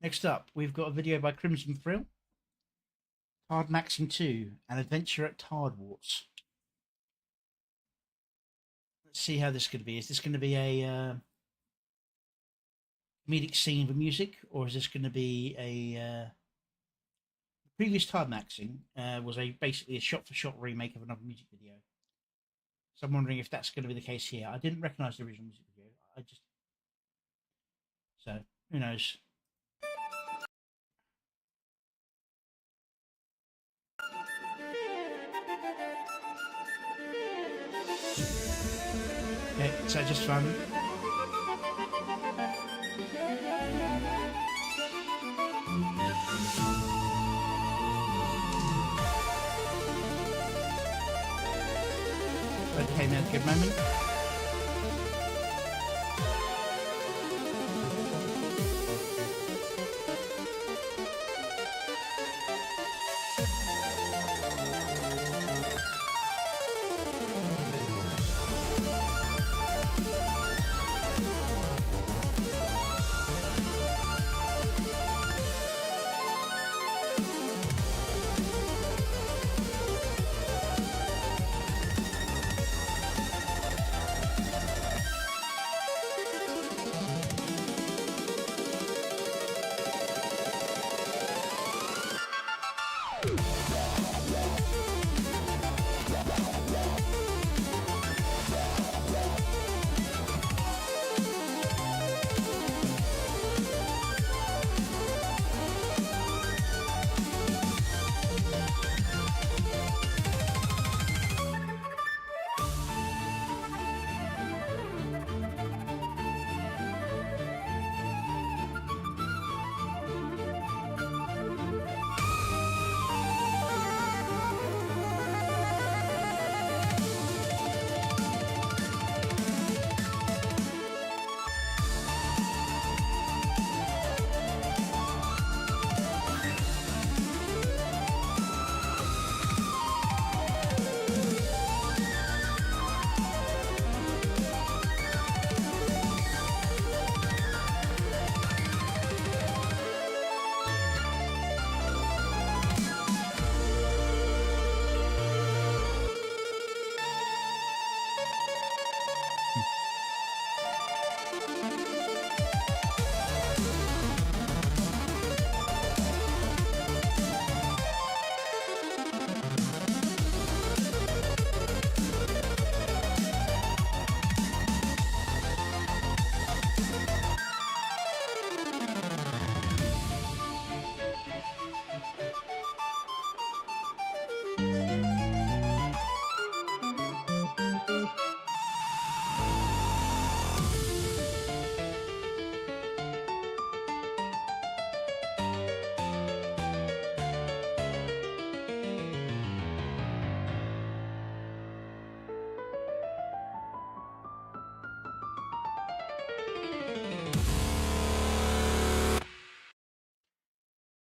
Next up, we've got a video by Crimson Frill. Tard Maxing 2, An Adventure at Tardwarts. Let's see how this is going to be. Is this going to be a comedic scene with music, or is this going to be a... previous Tard Maxing was basically a shot-for-shot remake of another music video. So I'm wondering if that's going to be the case here. I didn't recognise the original music video. So, who knows? Okay, so just fun. Okay, now good moment.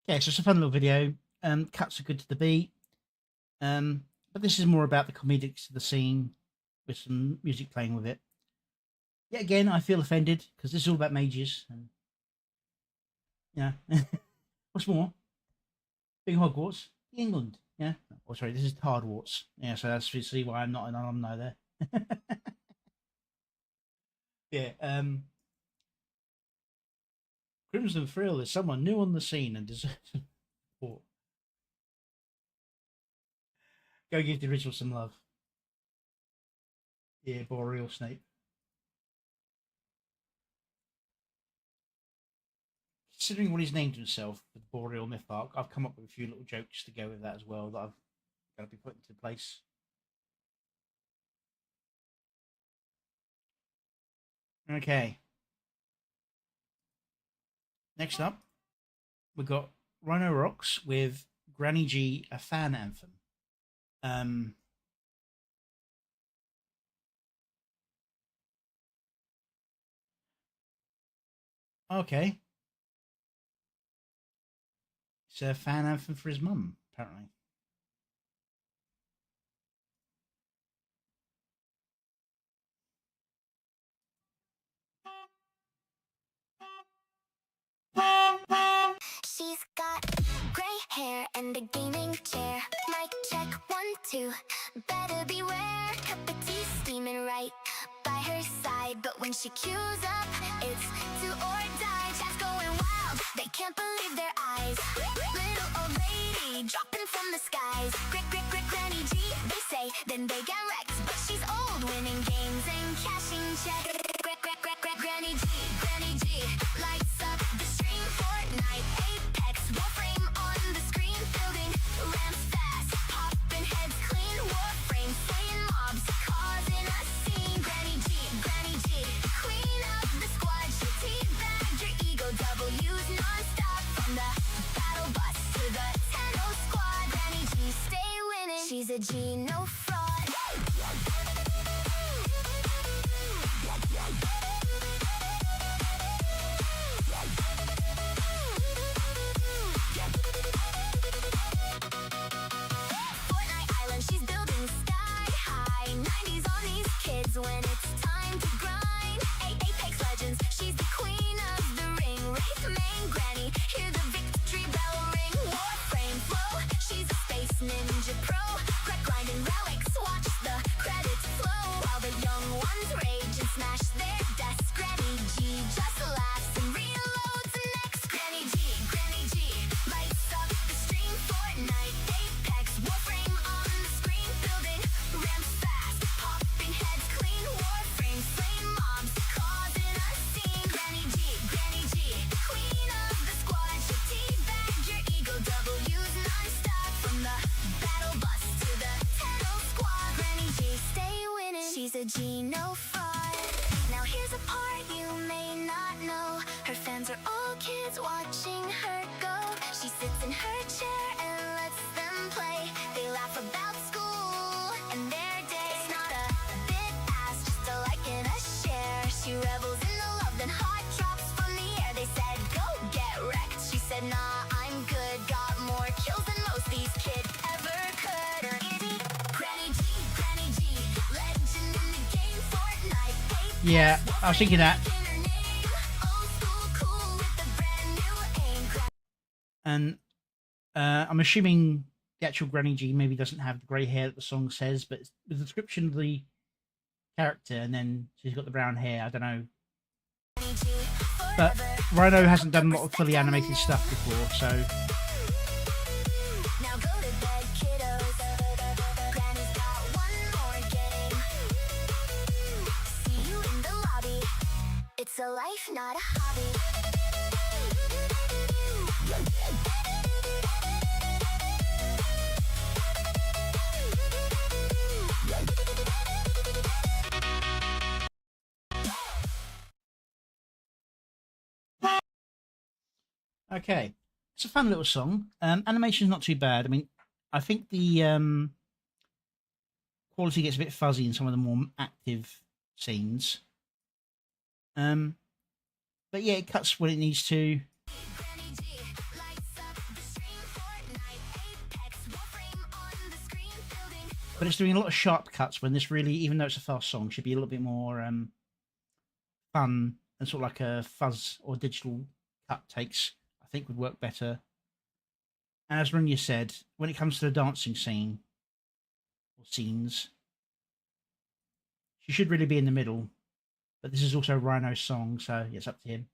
Yeah, so it's a fun little video. Cuts are good to the beat. But this is more about the comedics of the scene with some music playing with it. Yet again, I feel offended because this is all about mages. And yeah, what's more, Big Hogwarts, England. Yeah. Oh, sorry, this is Tardwarts. Yeah, so that's see why I'm not an alumni there. Yeah. Crimson Frill is someone new on the scene and deserves support. Go give the original some love. Yeah, Boreal Snape. considering what he's named himself, the Boreal Myth Arc, I've come up with a few little jokes to go with that as well that I've got to be put into place. Okay. Next up, we've got Rhino Rocks with Granny G, a fan anthem. Okay. It's a fan anthem for his mum, apparently. She's got gray hair and a gaming chair. Mic check 1, 2. Better beware. Cup of tea steaming right by her side. But when she queues up, it's do or die. Chat's going wild. They can't believe their eyes. Little old lady dropping from the skies. Granny G, they say. Then they get wrecked. But she's old, winning games and cashing checks. Granny G, lights up the stream. Fortnite, Apex, Warframe on the screen. Building ramps fast, popping heads clean. Warframe, slaying mobs, causing a scene. Granny G, queen of the squad. She'll teabag your ego, W's non-stop. From the battle bus to the Tenno squad. Granny G, stay winning. She's a G, no fraud. When it's time to grind, Apex Legends, she's the queen of the ring. Wraith main Granny, hear the victory bell ring. Warframe flow, she's a space ninja pro. Grinding relics, watch the credits flow. While the young ones rage and smash their desks. Granny G just laughs and reloads next. Granny G, lights up the stream. Fortnite, Apex, Warframe on the screen. Building ramps fast, popping heads clean. Warframe, flame mobs, causing a scene. Granny G, queen of the squad. She'll teabag your ego, W's non-stop. From the battle bus to the Tenno squad. Granny G, stay winning. She's a G, no fraud. Now here's a part you may not know. Her fans are all kids watching her go. She sits in her chair and lets them play. They laugh about school and their day. It's not a bit ass, just a like and a share. She revels in the love, then hot drops from the air. They said, go get wrecked. She said, nah, I'm good. Got more kills than most these kids ever could. Granny G, legend in the game. Fortnite, Apex, Yeah, I was thinking that. in her name. Old school, cool with a brand new aim. And I'm assuming the actual Granny G maybe doesn't have the grey hair that the song says, but the description of the character, and then she's got the brown hair. I don't know. But Rhino hasn't done a lot of fully animated stuff before, so Now go to bed, kiddos. Granny's got one more game. See you in the lobby. It's a life, not a hobby. okay. It's a fun little song. Animation's not too bad. I mean, I think the quality gets a bit fuzzy in some of the more active scenes. But yeah, it cuts when it needs to. Granny G, lights up the stream. Fortnite, Apex, Warframe on the screen. Building But it's doing a lot of sharp cuts when this really, even though it's a fast song, should be a little bit more fun and sort of like a fuzz or digital cut takes, I think would work better. And as Runya said, when it comes to the dancing scene or scenes, she should really be in the middle. But this is also Rhino's song, so it's up to him.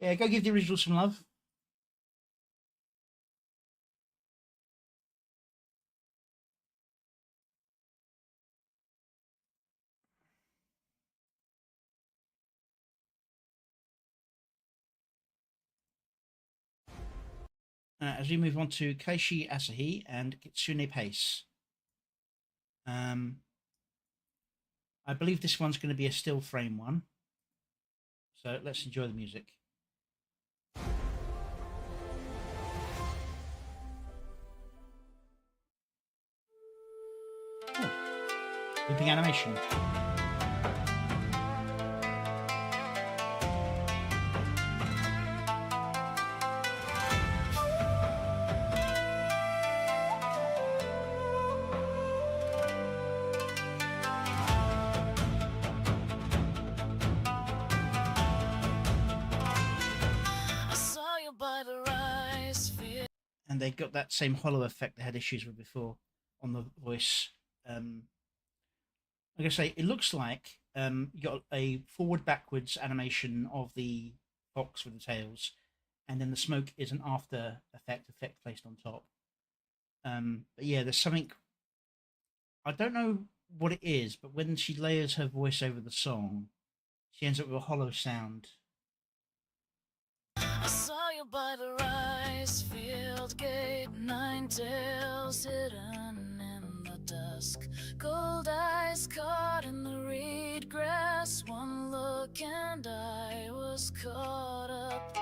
Yeah, go give the original some love. as we move on to Keishi Asahi and Kitsune Pace. I believe this one's going to be a still frame one. So let's enjoy the music. Oh, looping animation. And they got that same hollow effect they had issues with before on the voice. Like I say, it looks like you got a forward-backwards animation of the fox with the tails, and then the smoke is an after effect placed on top. But yeah, there's something, I don't know what it is, but when she layers her voice over the song, she ends up with a hollow sound. I saw you by the rice field gate, 9 tails hidden in the dusk, gold eyes caught in the reed grass, one look and I was caught up.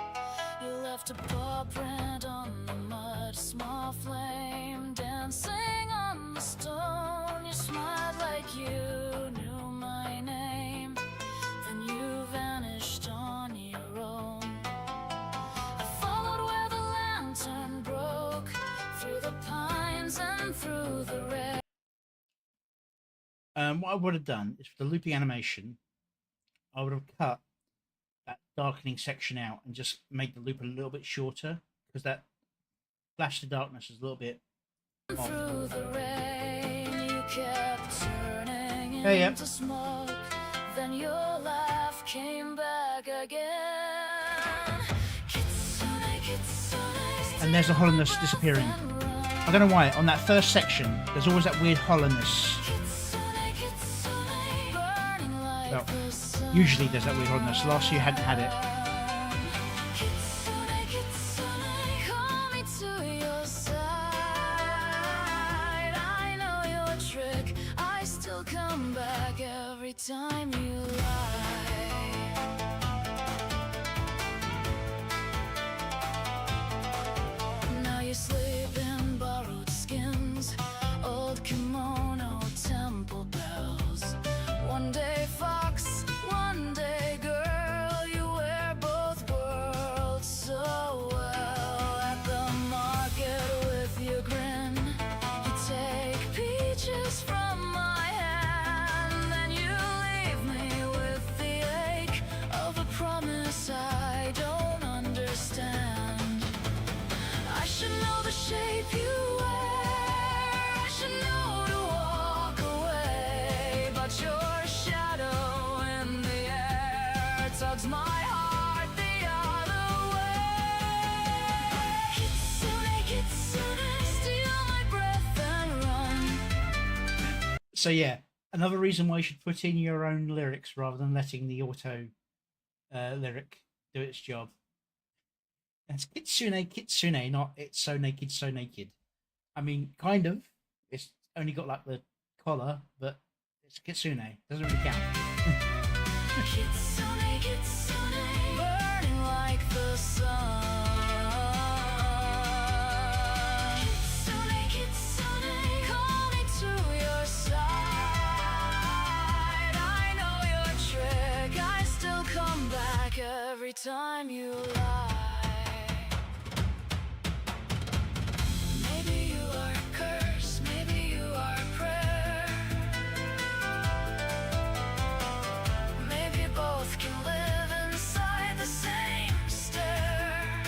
You left a paw print on the mud, small flame dancing on the stone. You smiled like you knew my name, then you vanished on your own. I followed where the lantern broke, through the pines and through the red. What I would have done is for the looping animation, I would have cut that darkening section out and just make the loop a little bit shorter, because that flash to darkness is a little bit off. Through the rain, you kept turning Yeah. into smoke. Then your laugh came back again. Kitsune, kitsune, And there's the hollowness disappearing. I don't know why, on that first section, there's always that weird hollowness. kitsune, kitsune, burning like Well, the sun. usually there's that weird hollowness. Last year hadn't had it. Kitsune, kitsune, call me to your side. I know your trick. I still come back every time you lie. Now you sleep in borrowed skins, old kimono, temple bells. One day fox, one day girl, you wear both worlds so well. At the market with your grin, you take peaches from my hand, then you leave me with the ache of a promise I don't understand. I should know the shape you wear, I should know to walk away, but your shadow in the air tugs my heart the other way. Kitsune, kitsune, steal my breath and run. So yeah, another reason why you should put in your own lyrics rather than letting the auto lyric do its job. It's kitsune, kitsune, not it's so naked, so naked. I mean, kind of. It's only got like the collar, but it's kitsune. Doesn't really count. Kitsune, kitsune, burning like the sun. Kitsune, kitsune, call me to your side. I know your trick. I still come back every time you lie. Maybe you are a curse, maybe you are a prayer. Maybe both can live inside the same stare.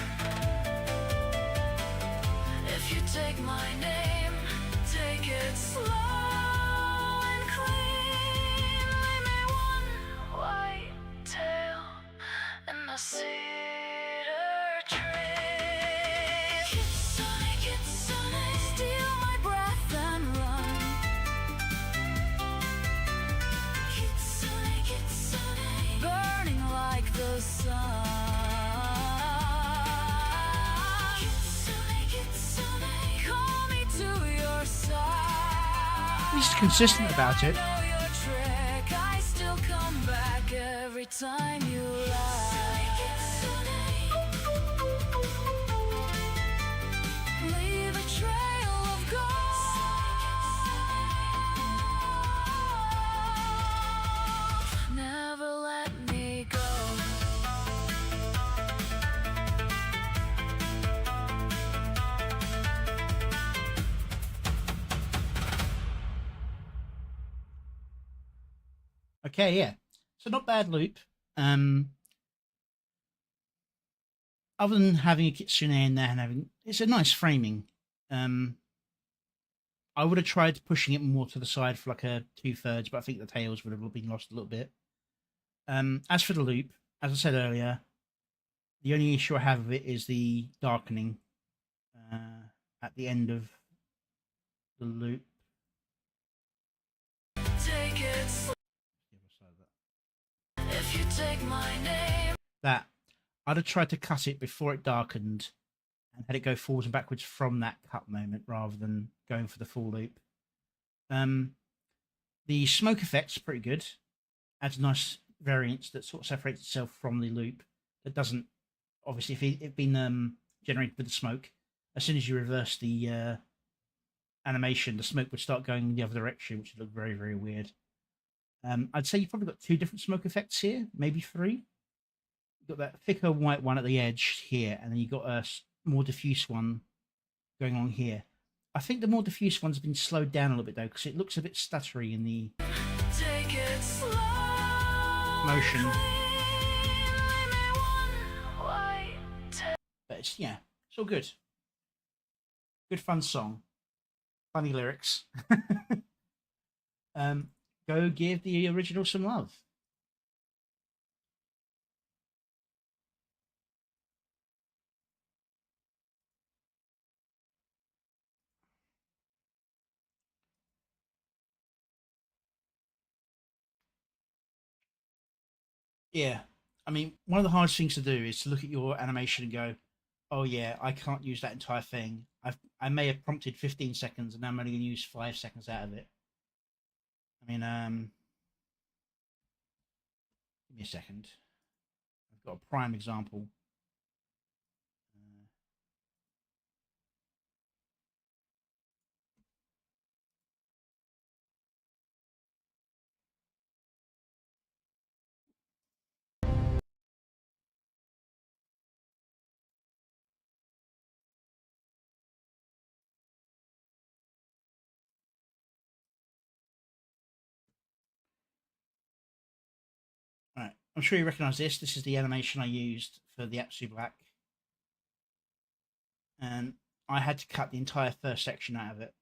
If you take my name, take it slow and clean. Leave me one white tail in the sea he's consistent about it. know your trick. I still come back every time you lie. Leave a trail of gold. Never let me go. Okay, yeah. So not bad loop. Other than having a kitsune in there and having, it's a nice framing. I would have tried pushing it more to the side for like a 2/3, but I think the tails would have been lost a little bit. As for the loop, as I said earlier, the only issue I have with it is the darkening at the end of the loop. Take it slow. If you take my name. That I'd have tried to cut it before it darkened and had it go forwards and backwards from that cut moment rather than going for the full loop. The smoke effect's pretty good. Adds a nice variance that sort of separates itself from the loop. That doesn't, obviously, if it had been generated with the smoke, as soon as you reverse the animation, the smoke would start going in the other direction, which would look very, very weird. I'd say you've probably got 2 different smoke effects here, maybe 3. You've got that thicker white one at the edge here, and then you've got a more diffuse one going on here. I think the more diffuse one's been slowed down a little bit though, because it looks a bit stuttery in the Take it slow. motion. White. But it's, yeah, it's all good. Good fun song. Funny lyrics. Go give the original some love. Yeah, I mean, one of the hardest things to do is to look at your animation and go, "Oh yeah, I can't use that entire thing. I may have prompted 15 seconds, and I'm only going to use 5 seconds out of it." I mean, give me a second. I've got a prime example. Right, I'm sure you recognise this. This is the animation I used for the Apsu Black. And I had to cut the entire first section out of it.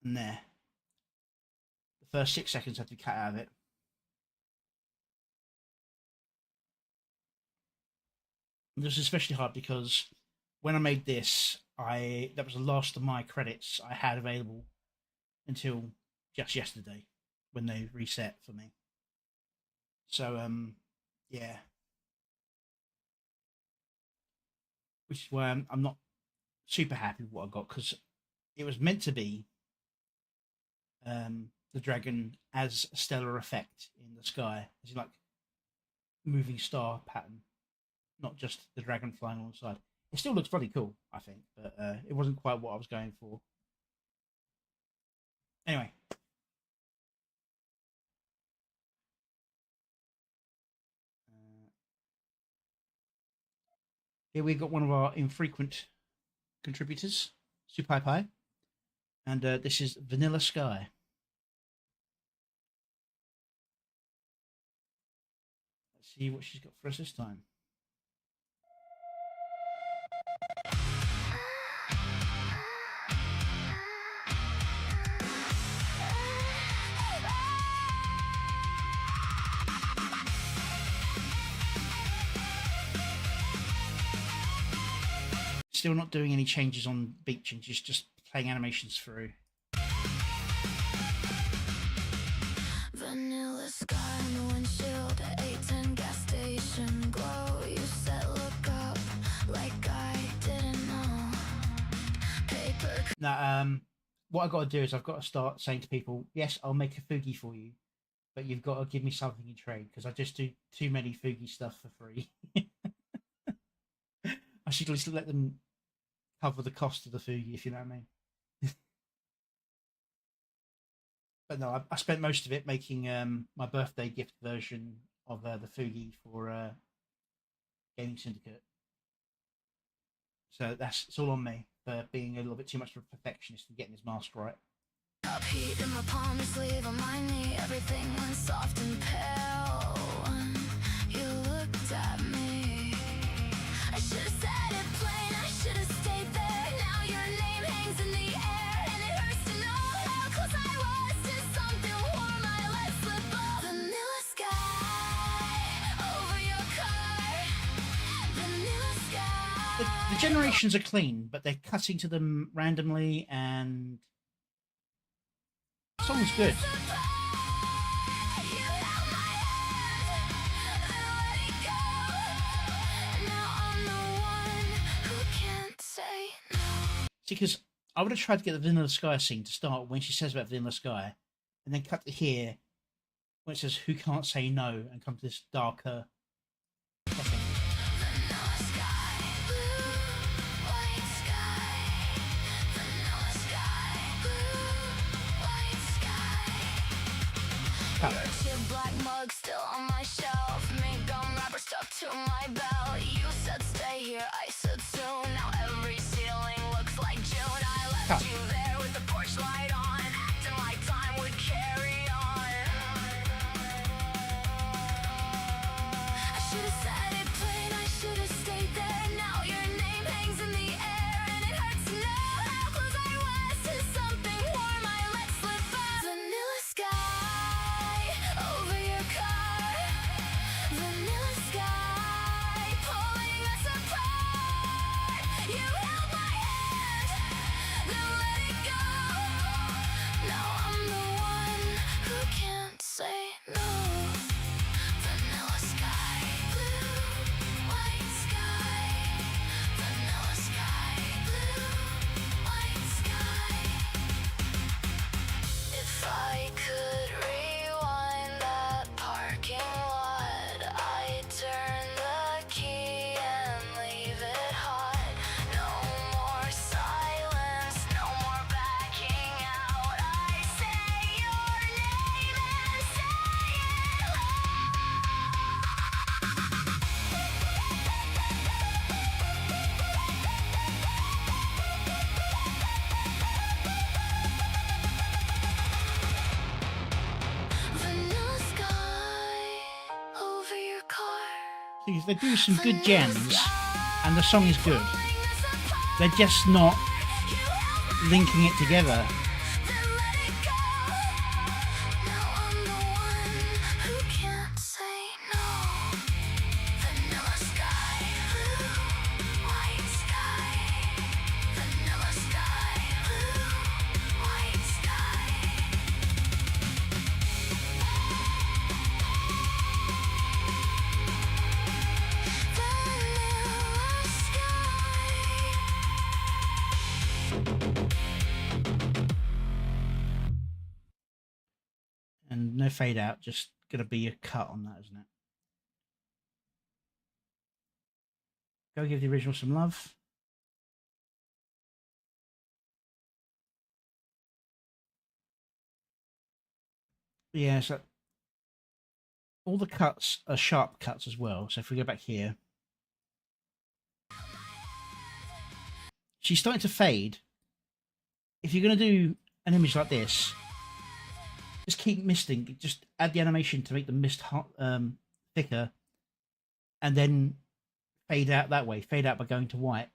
And there. The first 6 seconds had to be cut out of it. And this is especially hard because when I made this, that was the last of my credits I had available until just yesterday when they reset for me. So yeah, which is why I'm not super happy with what I got, because it was meant to be the dragon as a stellar effect in the sky, as in like moving star pattern, not just the dragon flying alongside. It still looks bloody cool, I think, but it wasn't quite what I was going for. Anyway. Here we've got one of our infrequent contributors, Supai Pai, and this is Vanilla Sky. Let's see what she's got for us this time. Still not doing any changes on beat changes, just playing animations through. Vanilla sky on the windshield at 810 gas station glow. You said look up like Now, what I've got to do is I've got to start saying to people, yes, I'll make a Fugi for you, but you've got to give me something in trade because I just do too many Fugi stuff for free. I should at least let them cover the cost of the Fugi, if you know what I mean. But no, I spent most of it making my birthday gift version of the Fugi for Gaming Syndicate. So it's all on me for being a little bit too much of a perfectionist and getting his mask right. Up heat in my palm, your sleeve on my knee. Everything went soft and pale when you looked at me. I should have said it plain, I should have stayed there. Now your name hangs in the air, and it hurts to know how close I was to something warm. I let slip off vanilla sky over your car. Vanilla sky. The generations are clean, but they're cutting to them randomly, and the song's good. See, because I would have tried to get the Vanilla Sky scene to start when she says about Vanilla Sky, and then cut to here when it says "Who can't say no" and come to this darker setting. Your black mug still on my shelf. Mink gum wrapper stuck to my belt. You said stay here, I said soon. Now every ceiling looks like June. I left you there with the porch light on, acting like time would carry on. I should have said it plain, I should have stayed there. Now your name hangs in the air, and it hurts to know how close I was to something warm. I let slip off vanilla sky over your car. Vanilla sky pulling us apart. You held my hand, then let it go. Now I'm the one who can't say no. Vanilla sky, blue, white sky. Vanilla sky, blue, white sky. If I could rewind that parking lot, I'd turn the key and leave it hot. No more silence, no more backing out. I say your name and say it loud. Vanilla sky over your car. See, they do some good gems, and the song is good. They're just not linking it together. And no fade out, just gonna be a cut on that, isn't it? Go give the original some love. Yeah, so all the cuts are sharp cuts as well. So if we go back here, she's starting to fade. If you're going to do an image like this, just keep misting. Just add the animation to make the mist thicker, and then fade out that way. Fade out by going to white.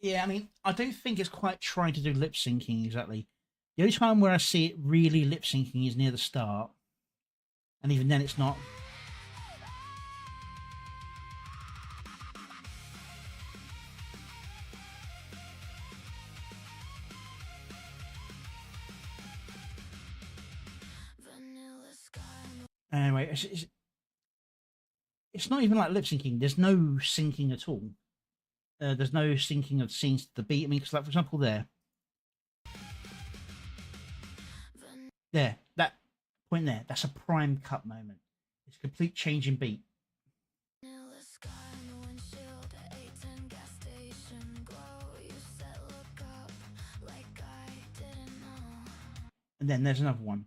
Yeah, I mean, I don't think it's quite trying to do lip syncing exactly. The only time where I see it really lip syncing is near the start, and even then it's not. Anyway, it's not even like lip syncing. There's no syncing at all. There's no syncing of scenes to the beat. I mean, because like for example, there, that point there, that's a prime cut moment. It's a complete change in beat. Vanilla sky on the windshield at 810 gas station glow. You said look up like I didn't know. And then there's another one,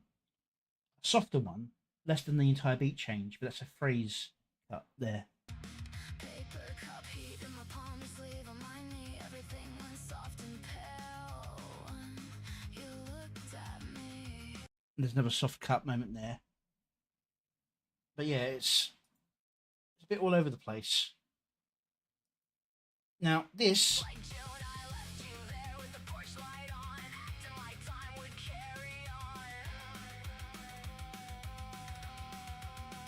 a softer one, less than the entire beat change, but that's a phrase cut there. Paper cup heat in my palms, leave on my knee. Everything went soft and pale when you looked at me. And there's another soft cut moment there. But yeah, it's a bit all over the place. Now this, Like June, I left you there with the porch light on, acting like time would carry on.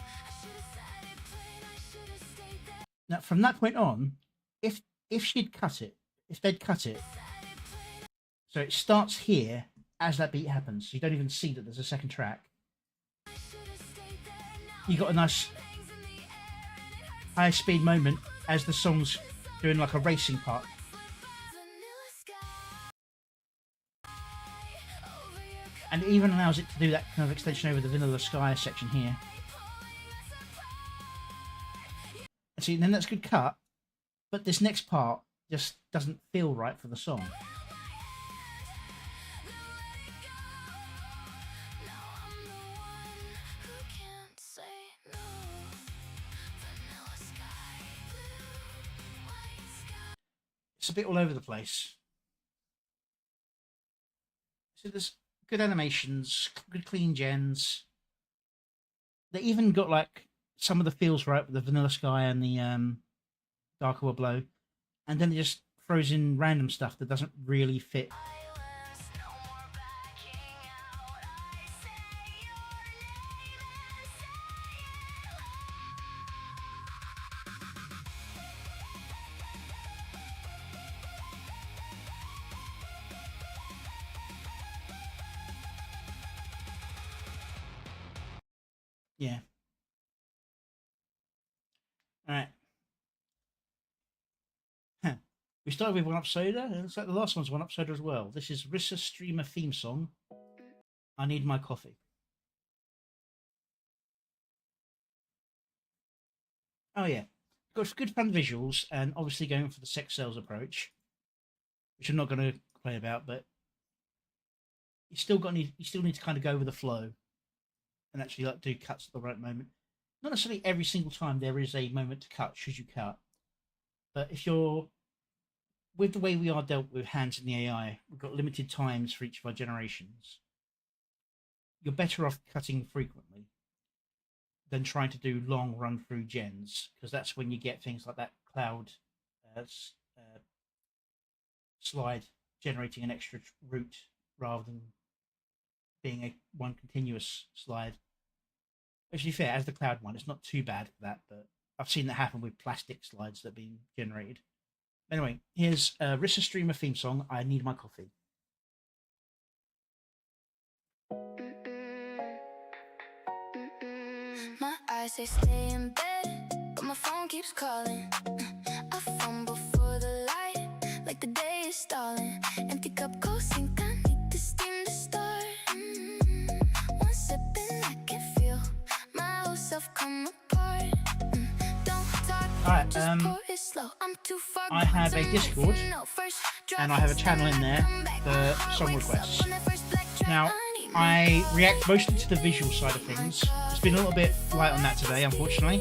I should have said it plain, I should have stayed there. now from that point on, if she'd cut it, if they'd cut it, so it starts here as that beat happens, so you don't even see that there's a second track. You got a nice high speed moment as the song's doing like a racing part. And it even allows it to do that kind of extension over the Vanilla Sky section here. And see, then that's a good cut, but this next part just doesn't feel right for the song. It's a bit all over the place. So there's good animations, good clean gens. They even got like some of the feels right with the Vanilla Sky and the Darker Will Blow, and then it just throws in random stuff that doesn't really fit. Yeah. All right. Huh. We started with one episode, and it looks like the last one's one episode as well. This is Rissa Streamer theme song. I Need My Coffee. Oh yeah, got good fun visuals, and obviously going for the sex sales approach, which I'm not going to complain about, but you still need to kind of go with the flow. And actually like do cuts at the right moment. Not necessarily every single time there is a moment to cut, should you cut. But if you're, with the way we are dealt with hands in the AI, we've got limited times for each of our generations. You're better off cutting frequently than trying to do long run through gens, because that's when you get things like that cloud slide generating an extra route rather than being one continuous slide. Which, to be fair, as the cloud one, it's not too bad for that, but I've seen that happen with plastic slides that are being generated. Anyway, here's Rissa Streamer theme song, I Need My Coffee. My eyes say stay in bed, but my phone keeps calling. I fumble for the light, like the day is stalling. Empty cup, cold sink, I need the steam to start. One sip and I can feel my whole self come apart. Don't talk, Alright, just pour it slow. I'm too far I have a gone, Discord, so no first and I have a channel in there for song requests. Now, I react mostly to the visual side of things. It's been a little bit light on that today, unfortunately.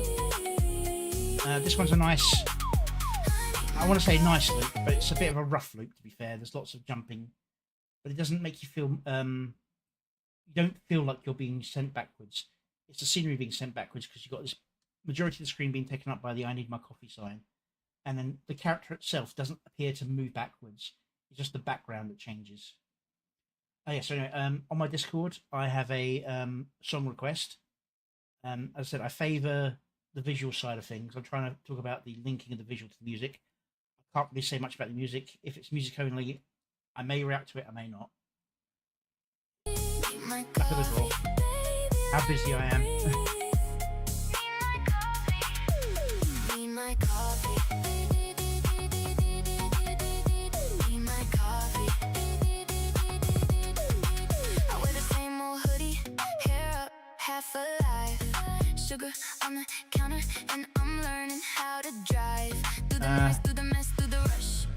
This one's a nice, I want to say nice loop, but it's a bit of a rough loop, to be fair. There's lots of jumping, but it doesn't make you feel, you don't feel like you're being sent backwards. It's the scenery being sent backwards because you've got this majority of the screen being taken up by the I Need My Coffee sign. And then the character itself doesn't appear to move backwards. It's just the background that changes. Oh yeah, so anyway, on my Discord, I have a song request. As I said, I favour the visual side of things. I'm trying to talk about the linking of the visual to the music. I can't really say much about the music. If it's music only, I may react to it, I may not. Back of the draw. How busy I am. coffee. Be my coffee. I wear the same old hoodie, hair up, half alive. Sugar on the counter, and I'm learning how to drive. Through the noise, through the mess, through the rush.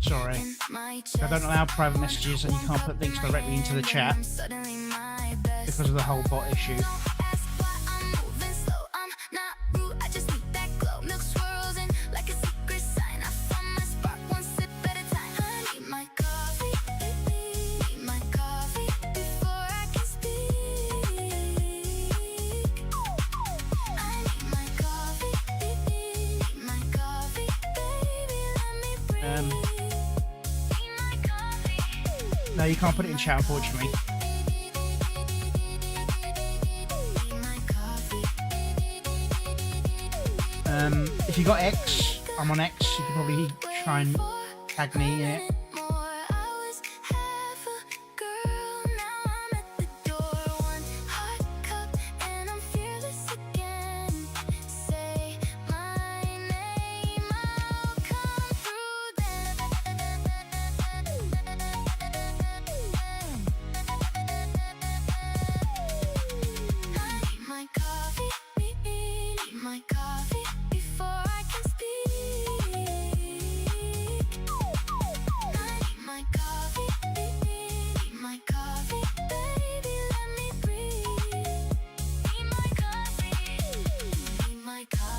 Sorry, I don't allow private messages, and you can't put links directly into the chat because of the whole bot issue. No, you can't put it in chat, unfortunately. If you got X, I'm on X. You can probably try and tag me in it.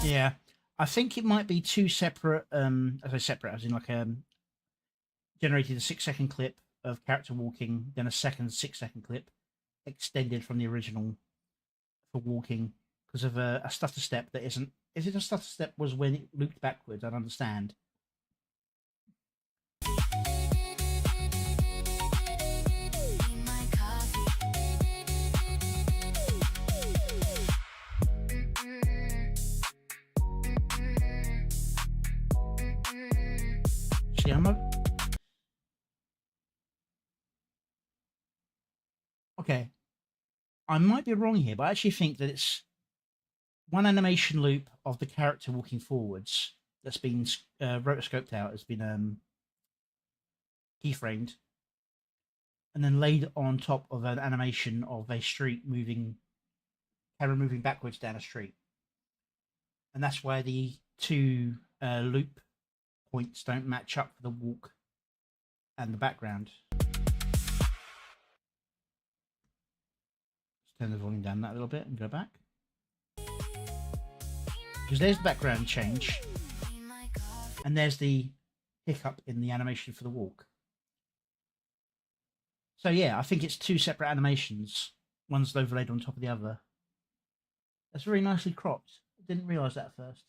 Yeah, I think it might be two separate, as I separate, as in like generated a 6-second clip of character walking, then a second 6-second clip extended from the original for walking because of a stutter step that isn't. If it a stutter step was when it looped backwards, I'd understand. Okay, I might be wrong here, but I actually think that it's one animation loop of the character walking forwards that's been rotoscoped out, has been keyframed, and then laid on top of an animation of a street moving, camera moving backwards down a street, and that's why the two loop points don't match up for the walk and the background. Turn the volume down that a little bit and go back. Because there's the background change. And there's the hiccup in the animation for the walk. So yeah, I think it's two separate animations. One's overlaid on top of the other. That's very nicely cropped. I didn't realise that at first.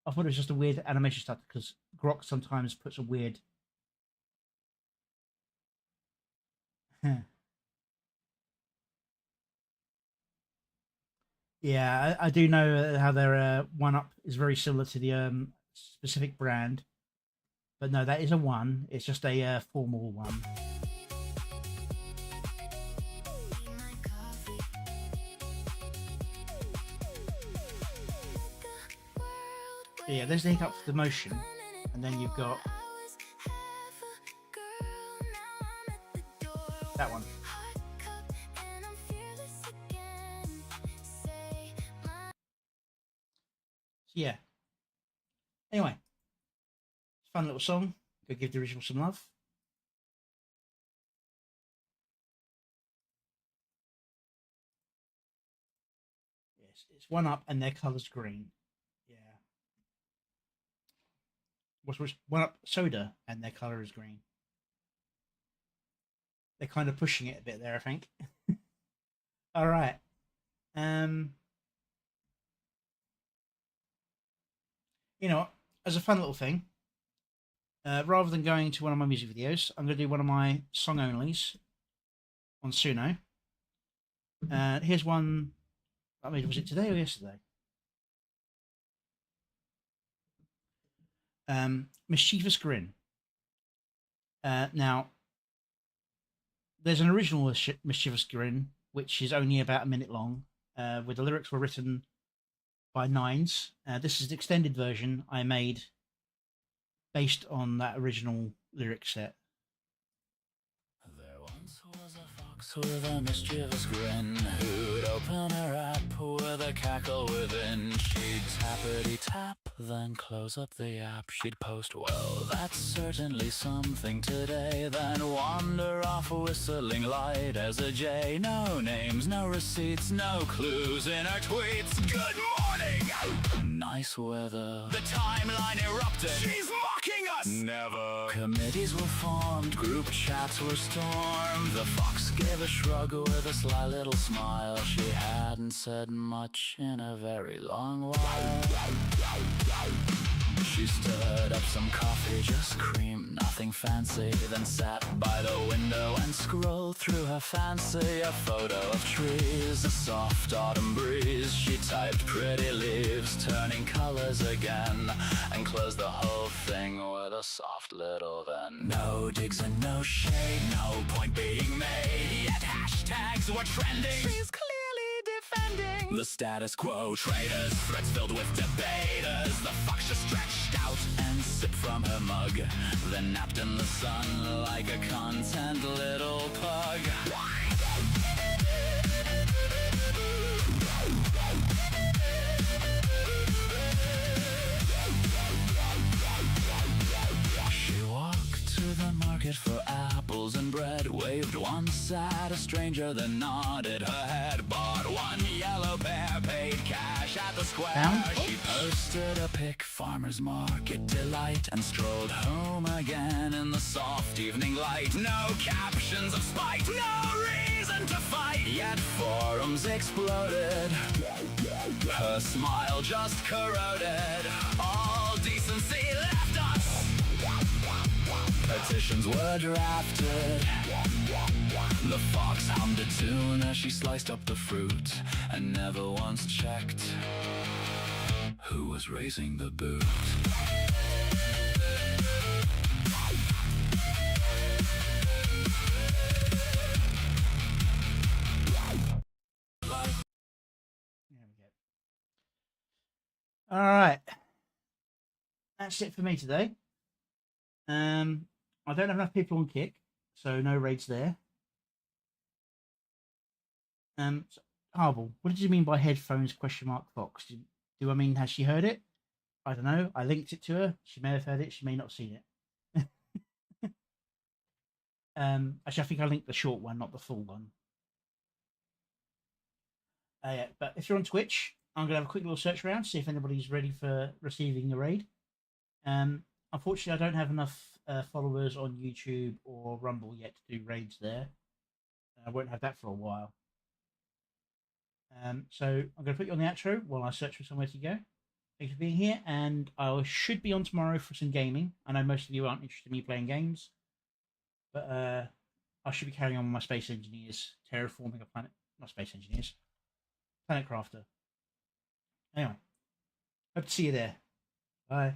I thought it was just a weird animation stuff because Grok sometimes puts a weird... Yeah, I do know how their 1UP is very similar to the specific brand. But no, that is a 1. It's just a formal 1. Yeah, there's the hiccup for the motion. And then you've got that one. Yeah. Anyway, fun little song. Go give the original some love. Yes, it's 1UP and their colour's green. Yeah. What's 1UP soda and their colour is green. They're kind of pushing it a bit there, I think. All right. You know, as a fun little thing, rather than going to one of my music videos, I'm going to do one of my song onlys on Suno. Here's one. I mean, was it today or yesterday? Mischievous Grin. Now, there's an original Mischievous Grin, which is only about a minute long, where the lyrics were written by Nines. This is the extended version I made based on that original lyric set. There once was a fox with a mischievous grin, who'd open her app with a cackle within. She'd tappity-tap, then close up the app. She'd post, well, that's certainly something today, then wander off whistling light as a jay. No names, no receipts, no clues in her tweets. Good morning! Nice weather. The timeline erupted. She's mocking us! Never. Committees were formed, group chats were stormed. The fox gave a shrug with a sly little smile. She hadn't said much in a very long while. She stirred up some coffee, just cream, nothing fancy. Then sat by the window and scrolled through her fancy. A photo of trees, a soft autumn breeze. She typed pretty leaves, turning colors again, and closed the whole thing with a soft little then. No digs and no shade, no point being made. Yet hashtags were trending. She's clearly defending the status quo. Traitors, threats filled with debaters. The fox just stretched out and sipped from her mug, then napped in the sun like a content little pug. She walked to the market for apples and bread, waved once at a stranger, then nodded her head. Bought one yellow pear, paid cash at the square. Down. She posted a pic, farmer's market delight, and strolled home again in the soft evening light. No captions of spite, no reason to fight, yet forums exploded. Her smile just corroded. All decency left us. Petitions were drafted. The fox hummed a tune as she sliced up the fruit, and never once checked who was raising the boot. There we go. All right, that's it for me today. I don't have enough people on Kick, so no raids there. So, Harble, what did you mean by headphones ? Fox? Do I mean has she heard it? I don't know. I linked it to her. She may have heard it. She may not have seen it. Actually, I think I linked the short one, not the full one. Yeah, but if you're on Twitch, I'm gonna have a quick little search around, see if anybody's ready for receiving a raid. Unfortunately, I don't have enough followers on YouTube or Rumble yet to do raids there. I won't have that for a while. So I'm going to put you on the outro while I search for somewhere to go. Thanks for being here, and I should be on tomorrow for some gaming. I know most of you aren't interested in me playing games, but I should be carrying on with my Space Engineers, terraforming a planet. Not Space Engineers, Planet Crafter. Anyway, hope to see you there. Bye.